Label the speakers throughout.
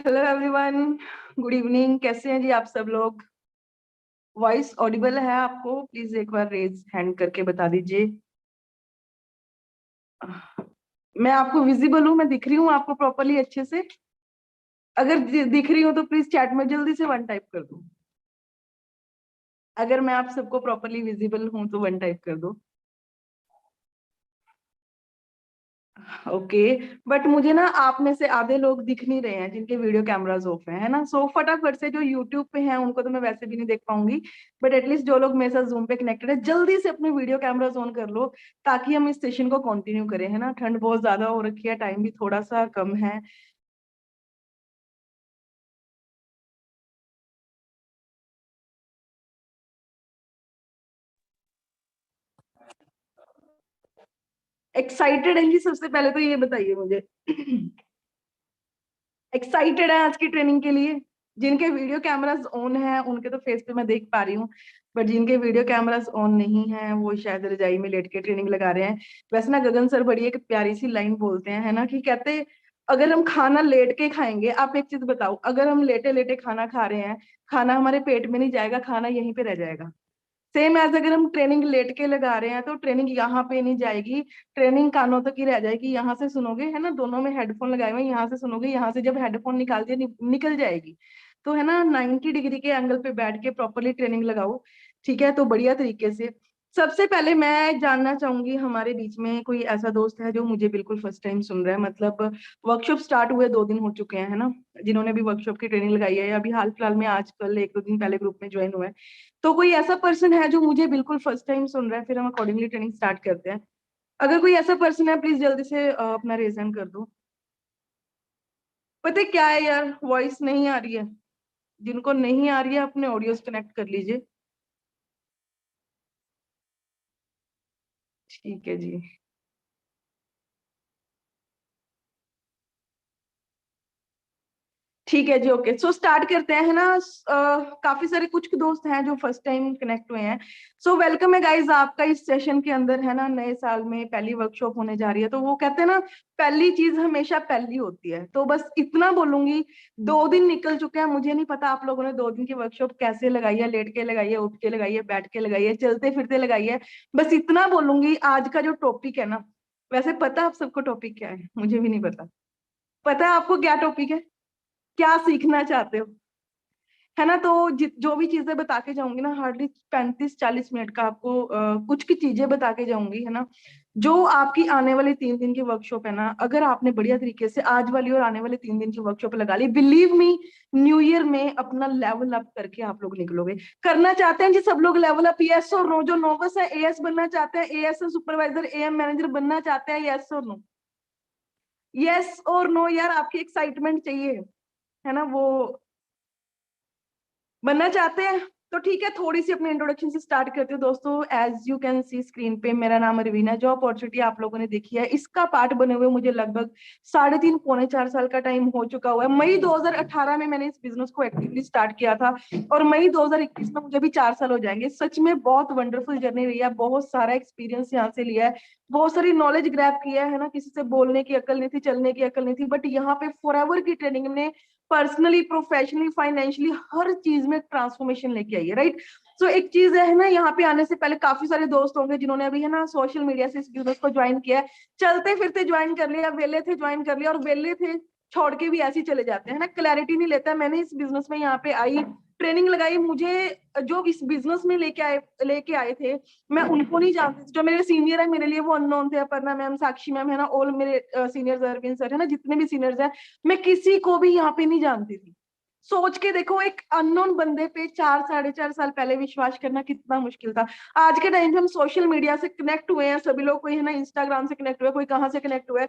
Speaker 1: Hello everyone, good evening. कैसे हैं जी आप सब लोग? वॉइस ऑडिबल है आपको? प्लीज एक बार रेज हैंड करके बता दीजिए। मैं आपको विजिबल हूँ? मैं दिख रही हूँ आपको प्रॉपरली अच्छे से? अगर दिख रही हूँ तो प्लीज चैट में जल्दी से वन टाइप कर दो। अगर मैं आप सबको प्रॉपरली विजिबल हूँ तो वन टाइप कर दो। ओके। बट मुझे ना आप में से आधे लोग दिख नहीं रहे हैं जिनके वीडियो कैमराज ऑफ है ना। सो फटाफट से जो यूट्यूब पे हैं उनको तो मैं वैसे भी नहीं देख पाऊंगी, बट एटलीस्ट जो लोग मेरे साथ जूम पे कनेक्टेड है जल्दी से अपने वीडियो कैमराज ऑन कर लो, ताकि हम इस सेशन को कंटिन्यू करें, है ना। ठंड बहुत ज्यादा हो रखी है, टाइम भी थोड़ा सा कम है। एक्साइटेड है जी? सबसे पहले तो ये बताइए मुझे एक्साइटेड है आज की ट्रेनिंग के लिए? जिनके वीडियो कैमरास ऑन है उनके तो फेस पे मैं देख पा रही हूँ, बट जिनके वीडियो कैमरास ऑन नहीं है वो शायद रजाई में लेट के ट्रेनिंग लगा रहे हैं। वैसे ना गगन सर बड़ी एक प्यारी सी लाइन बोलते हैं, है ना, कि कहते अगर हम खाना लेट के खाएंगे, आप एक चीज बताओ, अगर हम लेटे लेटे खाना खा रहे हैं, खाना हमारे पेट में नहीं जाएगा, खाना यहीं पे रह जाएगा। सेम एज अगर हम ट्रेनिंग लेट के लगा रहे हैं तो ट्रेनिंग यहाँ पे नहीं जाएगी, ट्रेनिंग कानों तक ही रह जाएगी। यहाँ से सुनोगे, है ना, दोनों में हेडफोन लगाए हुए, यहाँ से सुनोगे, यहाँ से जब हेडफोन निकाल दिए निकल जाएगी। तो है ना, 90 डिग्री के एंगल पे बैठ के प्रॉपरली ट्रेनिंग लगाओ। ठीक है, तो बढ़िया तरीके से। सबसे पहले मैं जानना चाहूंगी, हमारे बीच में कोई ऐसा दोस्त है जो मुझे बिल्कुल फर्स्ट टाइम सुन रहा है? मतलब वर्कशॉप स्टार्ट हुए 2 दिन हो चुके हैं, है ना, जिन्होंने भी वर्कशॉप की ट्रेनिंग लगाई है या अभी हाल फिलहाल में आज कल 1-2 दिन पहले ग्रुप में ज्वाइन हुआ है, तो कोई ऐसा पर्सन है जो मुझे बिल्कुल फर्स्ट टाइम सुन रहा है? फिर हम अकॉर्डिंगली ट्रेनिंग स्टार्ट करते हैं। अगर कोई ऐसा पर्सन है प्लीज जल्दी से अपना रेज हैंड कर दो। पता है क्या है यार, वॉइस नहीं आ रही है। जिनको नहीं आ रही है अपने ऑडियोज कनेक्ट कर लीजिए। ठीक है जी। ठीक है जी, ओके, सो स्टार्ट करते हैं, है ना। काफी सारे कुछ दोस्त हैं जो फर्स्ट टाइम कनेक्ट हुए हैं। सो वेलकम है गाइज आपका इस सेशन के अंदर, है ना। नए साल में पहली वर्कशॉप होने जा रही है, तो वो कहते हैं ना, पहली चीज हमेशा पहली होती है। तो बस इतना बोलूंगी, 2 दिन निकल चुके हैं, मुझे नहीं पता आप लोगों ने 2 दिन की वर्कशॉप कैसे लगाई है, लेट के लगाई है, उठ के लगाई है, बैठ के लगाई है, चलते फिरते लगाई है। बस इतना बोलूंगी, आज का जो टॉपिक है ना, वैसे पता है आप सबको टॉपिक क्या है? मुझे भी नहीं पता। पता है आपको क्या टॉपिक है? क्या सीखना चाहते हो? है ना, तो जो भी चीजें बता के जाऊंगी ना, हार्डली 35-40 मिनट का आपको कुछ की चीजें बता के जाऊंगी, है ना। जो आपकी आने वाली 3 दिन की वर्कशॉप है ना, अगर आपने बढ़िया तरीके से आज वाली और आने वाले 3 दिन की वर्कशॉप लगा ली, बिलीव मी, न्यू ईयर में अपना लेवल अप करके आप लोग निकलोगे। करना चाहते हैं जी सब लोग लेवल अप? यस और नो? जो नोवस है एएस बनना चाहते हैं, एएस सुपरवाइजर एएम मैनेजर बनना चाहते हैं, यस और नो? यस और नो यार, आपकी एक्साइटमेंट चाहिए, है ना। वो बनना चाहते हैं तो ठीक है, थोड़ी सी अपने इंट्रोडक्शन से स्टार्ट करते हो दोस्तों। As you can see screen पे, मेरा नाम अरवीना है। जो अपॉर्चुनिटी आप लोगों ने देखी है, इसका पार्ट बने हुए मुझे लगभग 3.5 पौने 4 साल का टाइम हो चुका हुआ है। मई 2018 में मैंने इस बिजनेस को एक्टिवली स्टार्ट किया था, और मई 2021 में मुझे भी 4 साल हो जाएंगे। सच में बहुत वंडरफुल जर्नी रही है, बहुत सारा एक्सपीरियंस यहाँ से लिया है, बहुत सारी नॉलेज ग्रैब किया है ना। किसी से बोलने की अकल नहीं थी, चलने की अकल नहीं थी, बट यहाँ पे फॉरएवर की ट्रेनिंग ने पर्सनली, प्रोफेशनली, फाइनेंशियली हर चीज में ट्रांसफॉर्मेशन लेके आई है, राइट। सो एक चीज है ना, यहाँ पे आने से पहले काफी सारे दोस्त होंगे जिन्होंने अभी, है ना, सोशल मीडिया से इस बिजनेस को ज्वाइन किया है, चलते फिरते ज्वाइन कर लिया, वेले थे ज्वाइन कर लिया, और वेले थे छोड़ के भी ऐसे ही चले जाते हैं ना, क्लैरिटी नहीं लेता। मैंने इस बिजनेस में यहाँ पे आई, ट्रेनिंग लगाई, मुझे जो इस बिजनेस में लेके आए थे, मैं उनको नहीं जानती थी। जो मेरे सीनियर है मेरे लिए वो अननोन थे, अपर्णा मैम, साक्षी मैम, है ना, ऑल मेरे सीनियर्स, अरविंद सर, है ना, जितने भी सीनियर्स हैं, मैं किसी को भी यहाँ पे नहीं जानती थी। सोच के देखो, एक अननोन बंदे पे 4-4.5 साल पहले विश्वास करना कितना मुश्किल था। आज के टाइम पे हम सोशल मीडिया से कनेक्ट हुए हैं सभी लोग, कोई है ना इंस्टाग्राम से कनेक्ट हुआ है, कोई कहाँ से कनेक्ट हुआ है।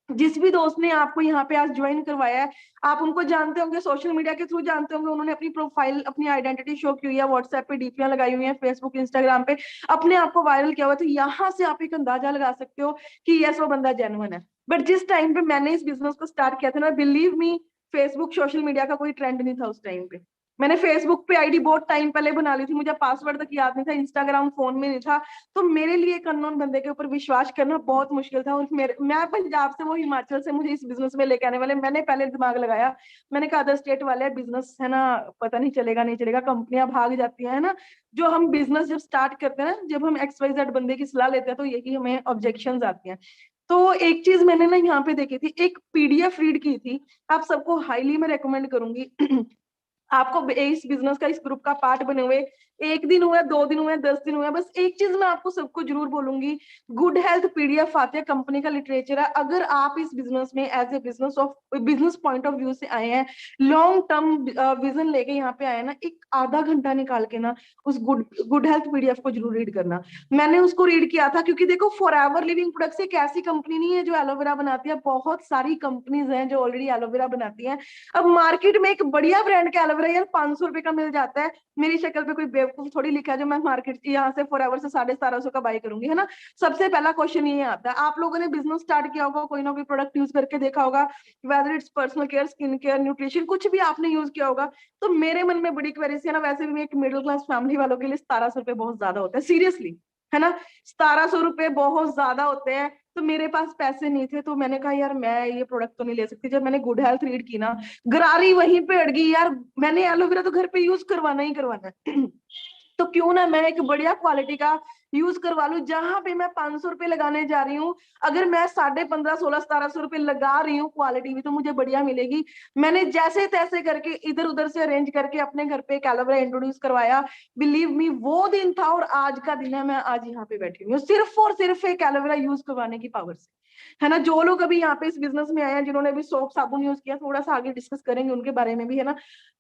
Speaker 1: जिस भी दोस्त ने आपको यहाँ पे आज ज्वाइन करवाया है, आप उनको जानते होंगे, सोशल मीडिया के थ्रू जानते होंगे। उन्होंने अपनी प्रोफाइल, अपनी आइडेंटिटी शो की हुई है, व्हाट्सएप पे डीपियां लगाई हुई है, फेसबुक इंस्टाग्राम पे अपने आप को वायरल किया हुआ, तो यहाँ से आप एक अंदाजा लगा सकते हो कि यस वो बंदा जेन्युइन है। बट जिस टाइम पे मैंने इस बिजनेस को स्टार्ट किया था ना, believe me, Facebook social media का कोई ट्रेंड नहीं था उस टाइम पे। मैंने फेसबुक पे आईडी बहुत टाइम पहले बना ली थी, मुझे पासवर्ड तक याद नहीं था, इंस्टाग्राम फोन में नहीं था। तो मेरे लिए एक अननोन बंदे के ऊपर विश्वास करना बहुत मुश्किल था। और मैं पंजाब से, वो हिमाचल से मुझे इस बिजनेस में लेके आने वाले, मैंने पहले दिमाग लगाया। मैंने कहा अदर स्टेट वाले बिजनेस है ना, पता नहीं चलेगा नहीं चलेगा, कंपनियां भाग जाती है ना। जो हम बिजनेस जब स्टार्ट करते हैं ना, जब हम XYZ बंदे की सलाह लेते हैं तो यही हमें ऑब्जेक्शन आती हैं। तो एक चीज मैंने ना यहाँ पे देखी थी, एक PDF रीड की थी, आप सबको हाईली मैं रेकमेंड करूंगी। आपको इस बिजनेस का, इस ग्रुप का पार्ट बने हुए 1 दिन हुआ, 2 दिन हुए, 10 दिन हुए, बस एक चीज मैं आपको सबको जरूर बोलूंगी, गुड हेल्थ PDF आती है, कंपनी का लिटरेचर है। अगर आप इस बिजनेस में as a business point of view से आए हैं, लॉन्ग टर्म विजन लेके यहाँ पे आए ना, एक आधा घंटा निकाल के ना उस गुड हेल्थ PDF को जरूर रीड करना। मैंने उसको रीड किया था, क्योंकि देखो फॉरएवर लिविंग प्रोडक्ट्स एक ऐसी कंपनी नहीं है जो एलोवेरा बनाती है, बहुत सारी कंपनीज हैं जो ऑलरेडी एलोवेरा बनाती हैं। अब मार्केट में एक बढ़िया ब्रांड का एलोवेरा यार 500 रुपए का मिल जाता है, मेरी शक्ल पे कोई बेवकूफ थोड़ी लिखा है जो मैं मार्केट यहाँ से फॉरएवर से 1750 का बाई करूंगी, है ना। सबसे पहला क्वेश्चन ये आता है, आप लोगों ने बिजनेस स्टार्ट किया होगा, कोई ना कोई प्रोडक्ट यूज करके देखा होगा, whether it's personal care, skin care, nutrition, कुछ भी आपने यूज किया होगा। तो मेरे मन में बड़ी क्वेरी है ना, वैसे भी एक मिडिल क्लास फैमिली वालों के लिए 1700 रुपए बहुत ज्यादा होता है, सीरियसली, है ना। 1700 रुपए बहुत ज्यादा होते हैं। तो मेरे पास पैसे नहीं थे, तो मैंने कहा यार मैं ये प्रोडक्ट तो नहीं ले सकती। जब मैंने गुड हेल्थ रीड की ना, गरारी वहीं पे अड़ गई यार, मैंने एलोवेरा तो घर पे यूज करवाना ही करवाना है। तो क्यों ना मैं एक बढ़िया क्वालिटी का यूज करवा लूं, जहां पे मैं 500 रुपए लगाने जा रही हूँ, अगर मैं 1550, 16, 1700 रुपए लगा रही हूँ, क्वालिटी भी तो मुझे बढ़िया मिलेगी। मैंने जैसे तैसे करके इधर उधर से अरेंज करके अपने घर पे एक एलोवेरा इंट्रोड्यूस करवाया। बिलीव मी, वो दिन था और आज का दिन है, मैं आज यहाँ पे बैठी हुई हूँ सिर्फ और सिर्फ एक एलोवेरा यूज करवाने की पावर से, है ना। जो लोग अभी यहाँ पे इस बिजनेस में आए हैं, जिन्होंने अभी सोप साबुन यूज किया, थोड़ा सा आगे डिस्कस करेंगे उनके बारे में भी, है ना।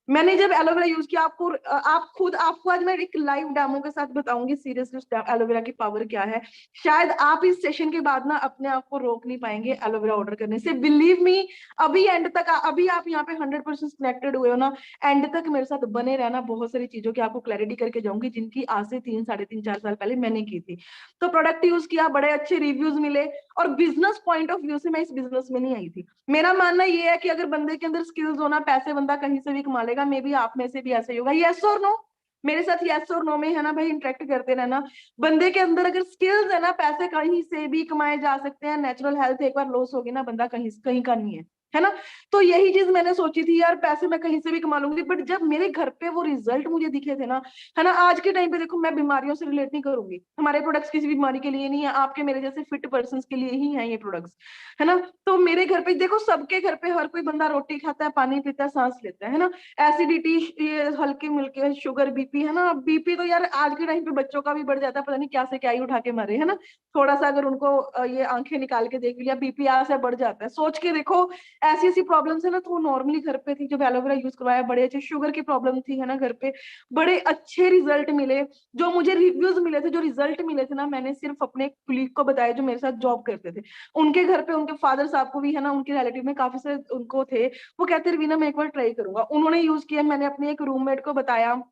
Speaker 1: मैंने जब एलोवेरा यूज किया, आपको आज मैं एक लाइव डेमो के साथ बताऊंगी सीरियसली एलोवेरा की पावर क्या है। शायद आप इस सेशन के बाद ना अपने आप को रोक नहीं पाएंगे एलोवेरा ऑर्डर करने से, बिलीव मी। अभी एंड तक, अभी आप यहाँ पे 100% कनेक्टेड हुए हो ना, एंड तक मेरे साथ बने रहना, बहुत सारी चीजों की आपको क्लैरिटी करके जाऊंगी, जिनकी आज से 3, साढ़े 3, 4 साल पहले मैंने की थी। तो प्रोडक्ट यूज किया, बड़े अच्छे रिव्यूज मिले, और बिजनेस पॉइंट ऑफ व्यू से मैं इस बिजनेस में नहीं आई थी। मेरा मानना ये है कि अगर बंदे के अंदर स्किल्स होना, पैसे बंदा कहीं से भी कमा लेगा। मे बी आप में से भी ऐसा ही होगा, यस और नो। मेरे साथ यस और नो में है ना भाई, इंटरेक्ट करते रहना। बंदे के अंदर अगर स्किल्स है ना, पैसे कहीं से भी कमाए जा सकते हैं। नेचुरल हेल्थ एक बार लॉस होगी ना, बंदा कहीं कहीं का नहीं है ना। तो यही चीज मैंने सोची थी यार, पैसे मैं कहीं से भी कमा लूंगी, बट जब मेरे घर पे वो रिजल्ट मुझे दिखे थे ना, है ना। आज के टाइम पे देखो, मैं बीमारियों से रिलेट नहीं करूंगी, हमारे प्रोडक्ट्स किसी बीमारी के लिए नहीं है, आपके मेरे जैसे फिट पर्सन के लिए ही है ये प्रोडक्ट्स, है ना। तो मेरे घर पे देखो, सबके घर पे हर कोई बंदा रोटी खाता है, पानी पीता है, सांस लेता है ना। एसिडिटी, ये हल्के मिल्के, शुगर, BP, है ना। BP तो यार आज के टाइम पे बच्चों का भी बढ़ जाता है, पता नहीं क्या से क्या ही उठा के मारे, है ना। थोड़ा सा अगर उनको ये आंखें निकाल के देख लिया, BP यहाँ से बढ़ जाता है। सोच के देखो, ऐसी ऐसी प्रॉब्लम्स है ना। तो नॉर्मली घर पे थी, जब एलोवेरा यूज करवाया, बड़े अच्छे, शुगर की प्रॉब्लम थी, है ना, घर पे बड़े अच्छे रिजल्ट मिले। जो मुझे रिव्यूज मिले थे, जो रिजल्ट मिले थे ना, मैंने सिर्फ अपने कुलीग को बताया जो मेरे साथ जॉब करते थे। उनके घर पे उनके फादर साहब को भी, है ना, उनके रिलेटिव में काफी सारे उनको थे। वो कहते रवीना मैं एक बार ट्राई करूंगा, उन्होंने यूज किया। मैंने अपनी एक रूममेट को बताया,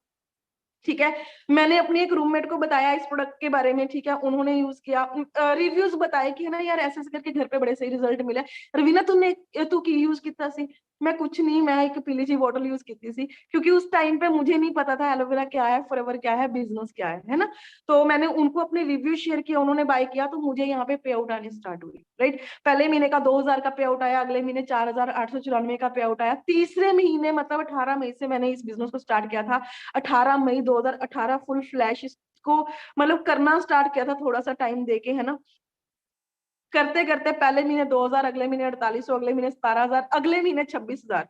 Speaker 1: ठीक है। मैंने अपनी एक रूममेट को बताया इस प्रोडक्ट के बारे में, ठीक है। उन्होंने यूज किया, रिव्यूज बताए कि है ना यार, ऐसे ऐसे करके घर पे बड़े सही रिजल्ट मिले। रवीना तू की यूज किया सी? मैं कुछ नहीं, मैं एक पीली सी बॉटल यूज की थी, क्योंकि उस टाइम पे मुझे नहीं पता था एलोवेरा क्या है, फॉरएवर क्या है, बिजनेस क्या है ना। तो मैंने उनको अपने रिव्यू शेयर किया, उन्होंने बाय किया, तो मुझे यहाँ पे पे आउट आने स्टार्ट हुई, राइट। पहले महीने का 2000 का पे आउट आया, अगले महीने 4894 का पे आउट आया, तीसरे महीने मतलब 18 मई से मैंने इस बिजनेस को स्टार्ट किया था। 18 मई 2018 फुल फ्लैश इसको मतलब करना स्टार्ट किया था, थोड़ा सा टाइम देके, है ना। करते करते पहले महीने 2000, अगले महीने 4800, अगले महीने 17,000, अगले महीने 26,000।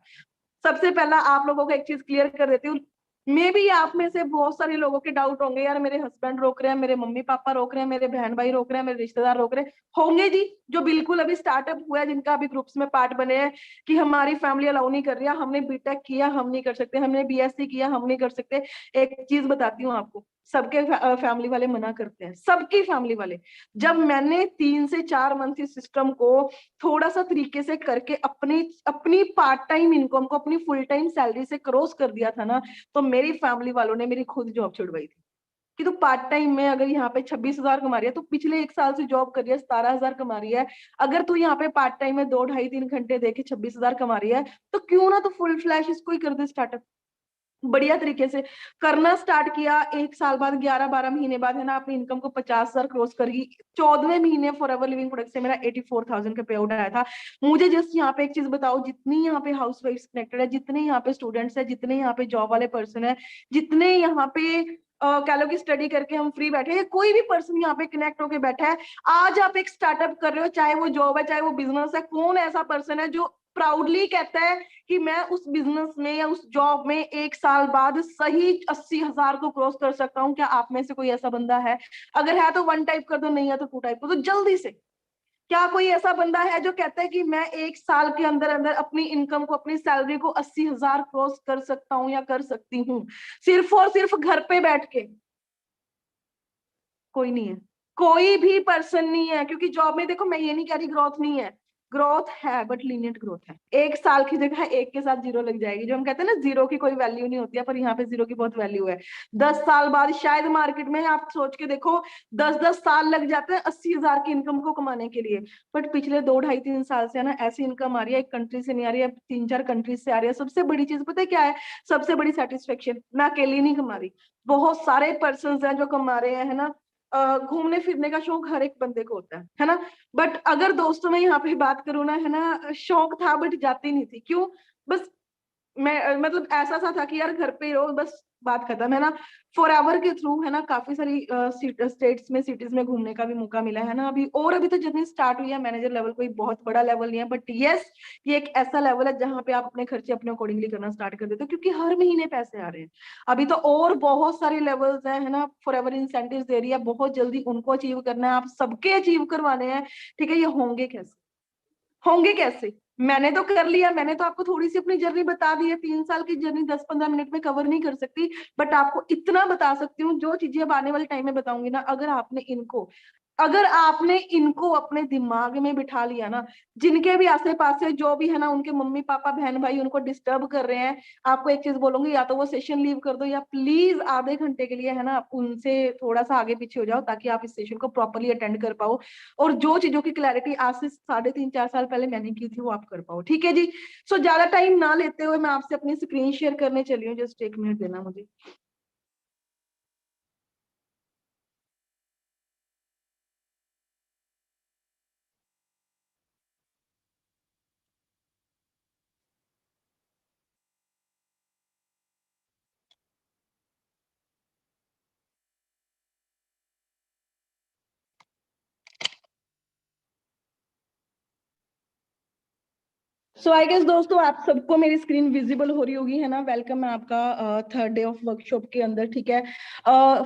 Speaker 1: सबसे पहला आप लोगों को एक चीज क्लियर कर देती हूँ। मे भी आप में से बहुत सारे लोगों के डाउट होंगे, यार मेरे हस्बैंड रोक रहे हैं, मेरे मम्मी पापा रोक रहे हैं, मेरे बहन भाई रोक रहे हैं, मेरे रिश्तेदार रोक रहे हैं, होंगे जी। जो बिल्कुल अभी स्टार्टअप हुआ है, जिनका अभी ग्रुप्स में पार्ट बने हैं कि हमारी फैमिली अलाउ नहीं कर रही है, हमने B.Tech किया हम नहीं कर सकते, हमने BSc किया हम नहीं कर सकते। एक चीज बताती हूँ आपको, सबके फैमिली वाले मना करते हैं, सबकी फैमिली वाले। जब मैंने 3 से 4 मंथ इस सिस्टम को थोड़ा सा तरीके से करके अपनी अपनी पार्ट टाइम इनकम को अपनी फुल टाइम सैलरी से क्रॉस कर दिया था ना, तो मेरी फैमिली वालों ने मेरी खुद जॉब छुड़वाई थी कि तू पार्ट टाइम में अगर यहाँ पे 26,000 कमा रही है, तो पिछले 1 साल से जॉब कर रही है, 17,000 कमा रही है। अगर तू यहाँ पे पार्ट टाइम में 2, ढाई, 3 घंटे देके 26,000 कमा रही है, तो क्यों ना तू फुल फ्लैश इसको ही कर दे स्टार्टअप। बढ़िया तरीके से करना स्टार्ट किया। 1 साल बाद, 11-12 महीने बाद है ना, अपनी इनकम को 50,000 क्रॉस कर गई। 14वें महीने फॉरएवर लिविंग प्रोडक्ट से मेरा 84,000 का पे आउट आया था। मुझे जस्ट यहाँ पे एक चीज बताओ, जितनी यहाँ पे हाउस वाइफ कनेक्टेड है, जितने यहाँ पे स्टूडेंट्स है, जितने यहाँ पे जॉब वाले पर्सन है, जितने यहाँ पे कह लो कि स्टडी करके हम फ्री बैठे हैं, कोई भी पर्सन यहाँ पे कनेक्ट होके बैठा है, आज आप एक स्टार्टअप कर रहे हो, चाहे वो जॉब है चाहे वो बिजनेस है, कौन ऐसा पर्सन है जो प्राउडली कहता है कि मैं उस बिजनेस में या उस जॉब में 1 साल बाद सही 80,000 को क्रॉस कर सकता हूँ? क्या आप में से कोई ऐसा बंदा है? अगर है तो 1 टाइप कर दो, नहीं है तो 2 टाइप कर दो जल्दी से। क्या कोई ऐसा बंदा है जो कहता है कि मैं 1 साल के अंदर अंदर अपनी इनकम को, अपनी सैलरी को 80,000 क्रॉस कर सकता हूँ या कर सकती हूँ, सिर्फ और सिर्फ घर पे बैठ के? कोई नहीं है, कोई भी पर्सन नहीं है। क्योंकि जॉब में देखो, मैं ये नहीं कह रही ग्रोथ नहीं है, ग्रोथ है, बट लिमिटेड ग्रोथ है। 1 साल की जगह 1 के साथ 0 लग जाएगी। जो हम कहते हैं ना, 0 की कोई वैल्यू नहीं होती है, पर यहाँ पे 0 की बहुत वैल्यू है। 10 साल बाद शायद मार्केट में, आप सोच के देखो, 10-10 साल लग जाते हैं 80,000 की इनकम को कमाने के लिए। बट पिछले 2 ढाई 3 साल से है ना, ऐसी इनकम आ रही है, एक कंट्री से नहीं आ रही है, 3-4 कंट्री से आ रही है। सबसे बड़ी चीज पता है क्या है? सबसे बड़ी सेटिस्फेक्शन, मैं अकेली नहीं कमा रही, बहुत सारे पर्सन हैं जो कमा रहे हैं, है ना। घूमने फिरने का शौक हर एक बंदे को होता है ना। बट अगर दोस्तों में यहाँ पे बात करूँ ना, है ना, शौक था बट जाती नहीं थी। क्यों? बस मैं मतलब ऐसा सा था कि यार घर पे ही रहो, बस बात खत्म, है ना। फॉरएवर के थ्रू है ना, काफी सारी स्टेट्स में, सिटीज में घूमने का भी मौका मिला है ना अभी। और अभी तो जर्नी स्टार्ट हुई है, मैनेजर लेवल कोई बहुत बड़ा लेवल नहीं है, बट यस, ये एक ऐसा लेवल है जहाँ पे आप अपने खर्चे अपने अकॉर्डिंगली करना स्टार्ट कर देते हो, क्योंकि हर महीने पैसे आ रहे हैं। अभी तो और बहुत सारे लेवल्स हैं, है ना। फॉरएवर इंसेंटिव दे रही है, बहुत जल्दी उनको अचीव करना है, आप सबके अचीव करवाने हैं। ठीक है, ये होंगे कैसे? होंगे कैसे? मैंने तो कर लिया, मैंने तो आपको थोड़ी सी अपनी जर्नी बता दी है। 3 साल की जर्नी 10-15 मिनट में कवर नहीं कर सकती, बट आपको इतना बता सकती हूँ, जो चीजें अब आने वाले टाइम में बताऊंगी ना, अगर आपने इनको अपने दिमाग में बिठा लिया ना, जिनके भी आसे पासे जो भी है ना, उनके मम्मी पापा बहन भाई उनको डिस्टर्ब कर रहे हैं, आपको एक चीज बोलूंगी, या तो वो सेशन लीव कर दो, या प्लीज आधे घंटे के लिए है ना, आप उनसे थोड़ा सा आगे पीछे हो जाओ, ताकि आप इस सेशन को प्रॉपरली अटेंड कर पाओ, और जो चीजों की क्लैरिटी आज से 3.5-4 साल पहले मैंने की थी, वो आप कर पाओ। ठीक है जी। सो ज्यादा टाइम ना लेते हुए मैं आपसे अपनी स्क्रीन शेयर करने चली हूँ। जस्ट 1 मिनट देना मुझे। सो आई गेस दोस्तों, आप सबको मेरी स्क्रीन विजिबल हो रही होगी, है ना। वेलकम है आपका 3rd डे ऑफ वर्कशॉप के अंदर। ठीक है,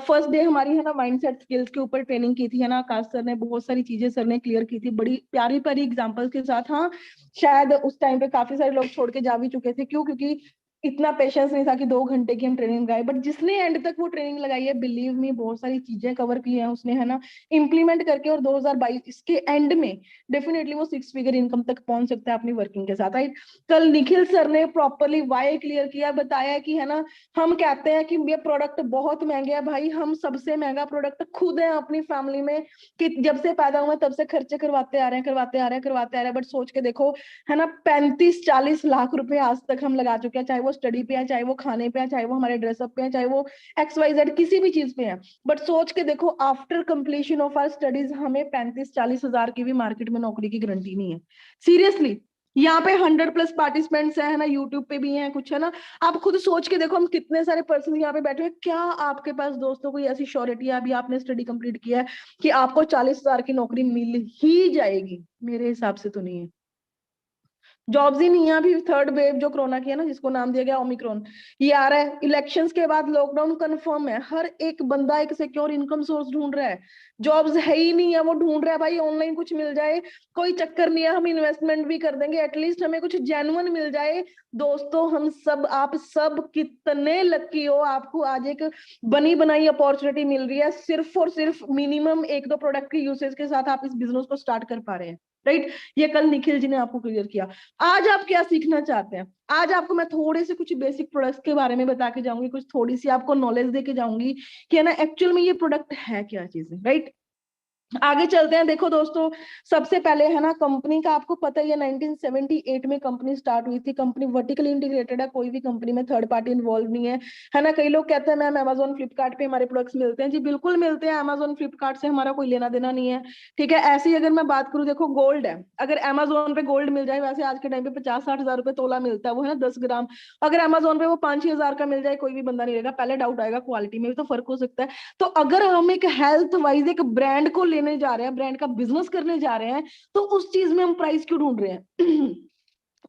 Speaker 1: फर्स्ट डे हमारी है ना माइंडसेट स्किल्स के ऊपर ट्रेनिंग की थी, है ना। आकाश सर ने बहुत सारी चीजें सर ने क्लियर की थी, बड़ी प्यारी प्यारी एग्जांपल्स के साथ। हाँ, शायद उस टाइम पे काफी सारे लोग छोड़ के जा भी चुके थे। क्यों? क्योंकि इतना पेशेंस नहीं था कि 2 घंटे की हम ट्रेनिंग लगाए। बट जिसने एंड तक वो ट्रेनिंग लगाई है, बिलीव मी, बहुत सारी चीजें कवर की है उसने, है ना, इम्प्लीमेंट करके। और 2022 के एंड में डेफिनेटली वो 6 फिगर इनकम तक पहुंच सकता है अपनी वर्किंग के साथ, राइट। कल निखिल सर ने प्रॉपरली वाई क्लियर किया, बताया कि है ना, हम कहते हैं कि ये प्रोडक्ट बहुत महंगे हैं भाई, हम सबसे महंगा प्रोडक्ट खुद है अपनी फैमिली में, कि जब से पैदा हुए तब से खर्चे करवाते आ रहे हैं, करवाते आ रहे हैं, करवाते आ रहे हैं। बट सोच के देखो, है ना, 35-40 लाख रुपए आज तक हम लगा चुके हैं, चाहे वो स्टडी पे है, चाहे वो खाने पे है, चाहे वो हमारे ड्रेसअप पे है, चाहे वो XYZ किसी भी चीज पे है। बट सोच के देखो, after completion of our studies हमें 35-40 हजार की भी मार्केट में नौकरी की गारंटी नहीं है। सीरियसली, यहाँ पे 100+ पार्टिसिपेंट्स है ना, यूट्यूब पे भी हैं कुछ, है ना। आप खुद सोच के देखो, हम कितने सारे पर्सन यहाँ पे बैठे हैं। क्या आपके पास दोस्तों कोई ऐसी श्योरिटी है, अभी आपने स्टडी कंप्लीट किया है, कि आपको 40 हजार की नौकरी मिल ही जाएगी? मेरे हिसाब से तो नहीं है। जॉब्स ही नहीं है। अभी 3rd वेव जो कोरोना की है ना, जिसको नाम दिया गया ओमिक्रॉन, ये आ रहा है। इलेक्शंस के बाद लॉकडाउन कंफर्म है, हर एक बंदा एक सिक्योर इनकम सोर्स ढूंढ रहा है। जॉब्स है ही नहीं है, वो ढूंढ रहा है भाई ऑनलाइन कुछ मिल जाए, कोई चक्कर नहीं है, हम इन्वेस्टमेंट भी कर देंगे, एटलीस्ट हमें कुछ जेन्युइन मिल जाए। दोस्तों, हम सब, आप सब कितने लकी हो, आपको आज एक बनी बनाई अपॉर्चुनिटी मिल रही है, सिर्फ और सिर्फ मिनिमम 1-2 प्रोडक्ट के यूसेज के साथ आप इस बिजनेस को स्टार्ट कर पा रहे हैं, राइट। ये कल निखिल जी ने आपको क्लियर किया। आज आप क्या सीखना चाहते हैं? आज आपको मैं थोड़े से कुछ बेसिक प्रोडक्ट्स के बारे में बता के जाऊंगी, कुछ थोड़ी सी आपको नॉलेज दे के जाऊंगी, कि है ना, एक्चुअल में ये प्रोडक्ट है क्या चीज, राइट। आगे चलते हैं। देखो दोस्तों, सबसे पहले है ना, कंपनी का आपको पता ही है 1978 में कंपनी स्टार्ट हुई थी। कंपनी वर्टिकली इंटीग्रेटेड है, कोई भी कंपनी में थर्ड पार्टी इन्वॉल्व नहीं है ना। कई लोग कहते हैं मैम अमेजोन फ्लिपकार्ट पे हमारे प्रोडक्ट्स मिलते हैं, जी बिल्कुल मिलते हैं। अमेजोन फ्लिपकार्ट से हमारा कोई लेना देना नहीं है, ठीक है। ऐसे ही अगर मैं बात करूं, देखो गोल्ड है, अगर अमेजोन पे गोल्ड मिल जाए, वैसे आज के टाइम पे 50-60 हजार रुपए तोला मिलता है, वो है ना 10 ग्राम। अगर अमेजोन पे वो 5-6 हजार का मिल जाए, कोई भी बंदा नहीं लेगा। पहले डाउट आएगा क्वालिटी में भी तो फर्क हो सकता है। तो अगर हम एक हेल्थ वाइज एक ब्रांड को लेने जा रहे हैं, ब्रांड का बिजनेस करने जा रहे हैं, तो उस चीज में हम प्राइस क्यों ढूंढ रहे हैं?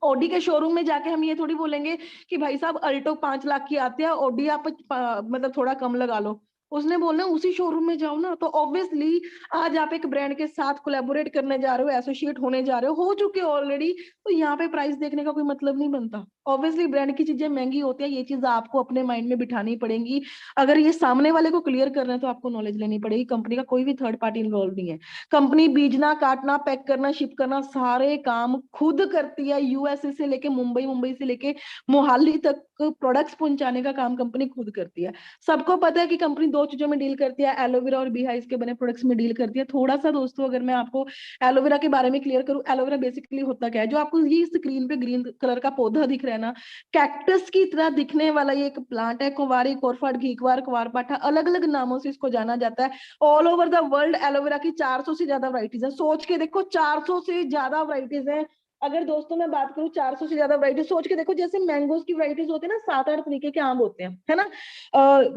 Speaker 1: ऑडी के शोरूम में जाके हम ये थोड़ी बोलेंगे कि भाई साहब अल्टो 5 लाख की आती है, ऑडी आप मतलब थोड़ा कम लगा लो। उसने बोलना उसी शोरूम में जाओ ना। तो ऑब्वियसली आज आप एक ब्रांड के साथ कोलैबोरेट करने जा रहे हो, एसोसिएट होने जा रहे हो चुके हो ऑलरेडी, तो यहाँ पे प्राइस देखने का कोई मतलब नहीं बनता। ऑब्वियसली ब्रांड की चीजें महंगी होती है, ये चीज आपको अपने माइंड में बिठानी पड़ेगी। अगर ये सामने वाले को क्लियर करना है तो आपको नॉलेज लेनी पड़ेगी। कंपनी का कोई भी थर्ड पार्टी इन्वॉल्व नहीं है। कंपनी बीजना, काटना, पैक करना, शिप करना सारे काम खुद करती है। यूएसए से लेके मुंबई, मुंबई से लेके मोहाली तक प्रोडक्ट्स पहुंचाने का काम कंपनी खुद करती है। सबको पता है कि कंपनी दो चीजों में डील करती है, एलोवेरा और बीहाइव के बने प्रोडक्ट्स में डील करती है। थोड़ा सा दोस्तों अगर मैं आपको एलोवेरा के बारे में क्लियर करूं, एलोवेरा बेसिकली होता क्या है, जो आपको ये स्क्रीन पे ग्रीन कलर का पौधा दिख रहा है ना, कैक्टस की तरह दिखने वाला ये एक प्लांट है। कुंवारी, कोरफड, घीकवार, कुवारपाठा, अलग अलग नामों से इसको जाना जाता है। All over the world aloe vera की 400 से ज्यादा वराइटीज है। सोच के देखो 400 से ज्यादा वराइटीज है। अगर दोस्तों मैं बात करूं 400 से ज्यादा वराइटीज, सोच के देखो जैसे मैंगोज की वराइटीज होती है ना, 7-8 तरीके के आम होते हैं, है ना।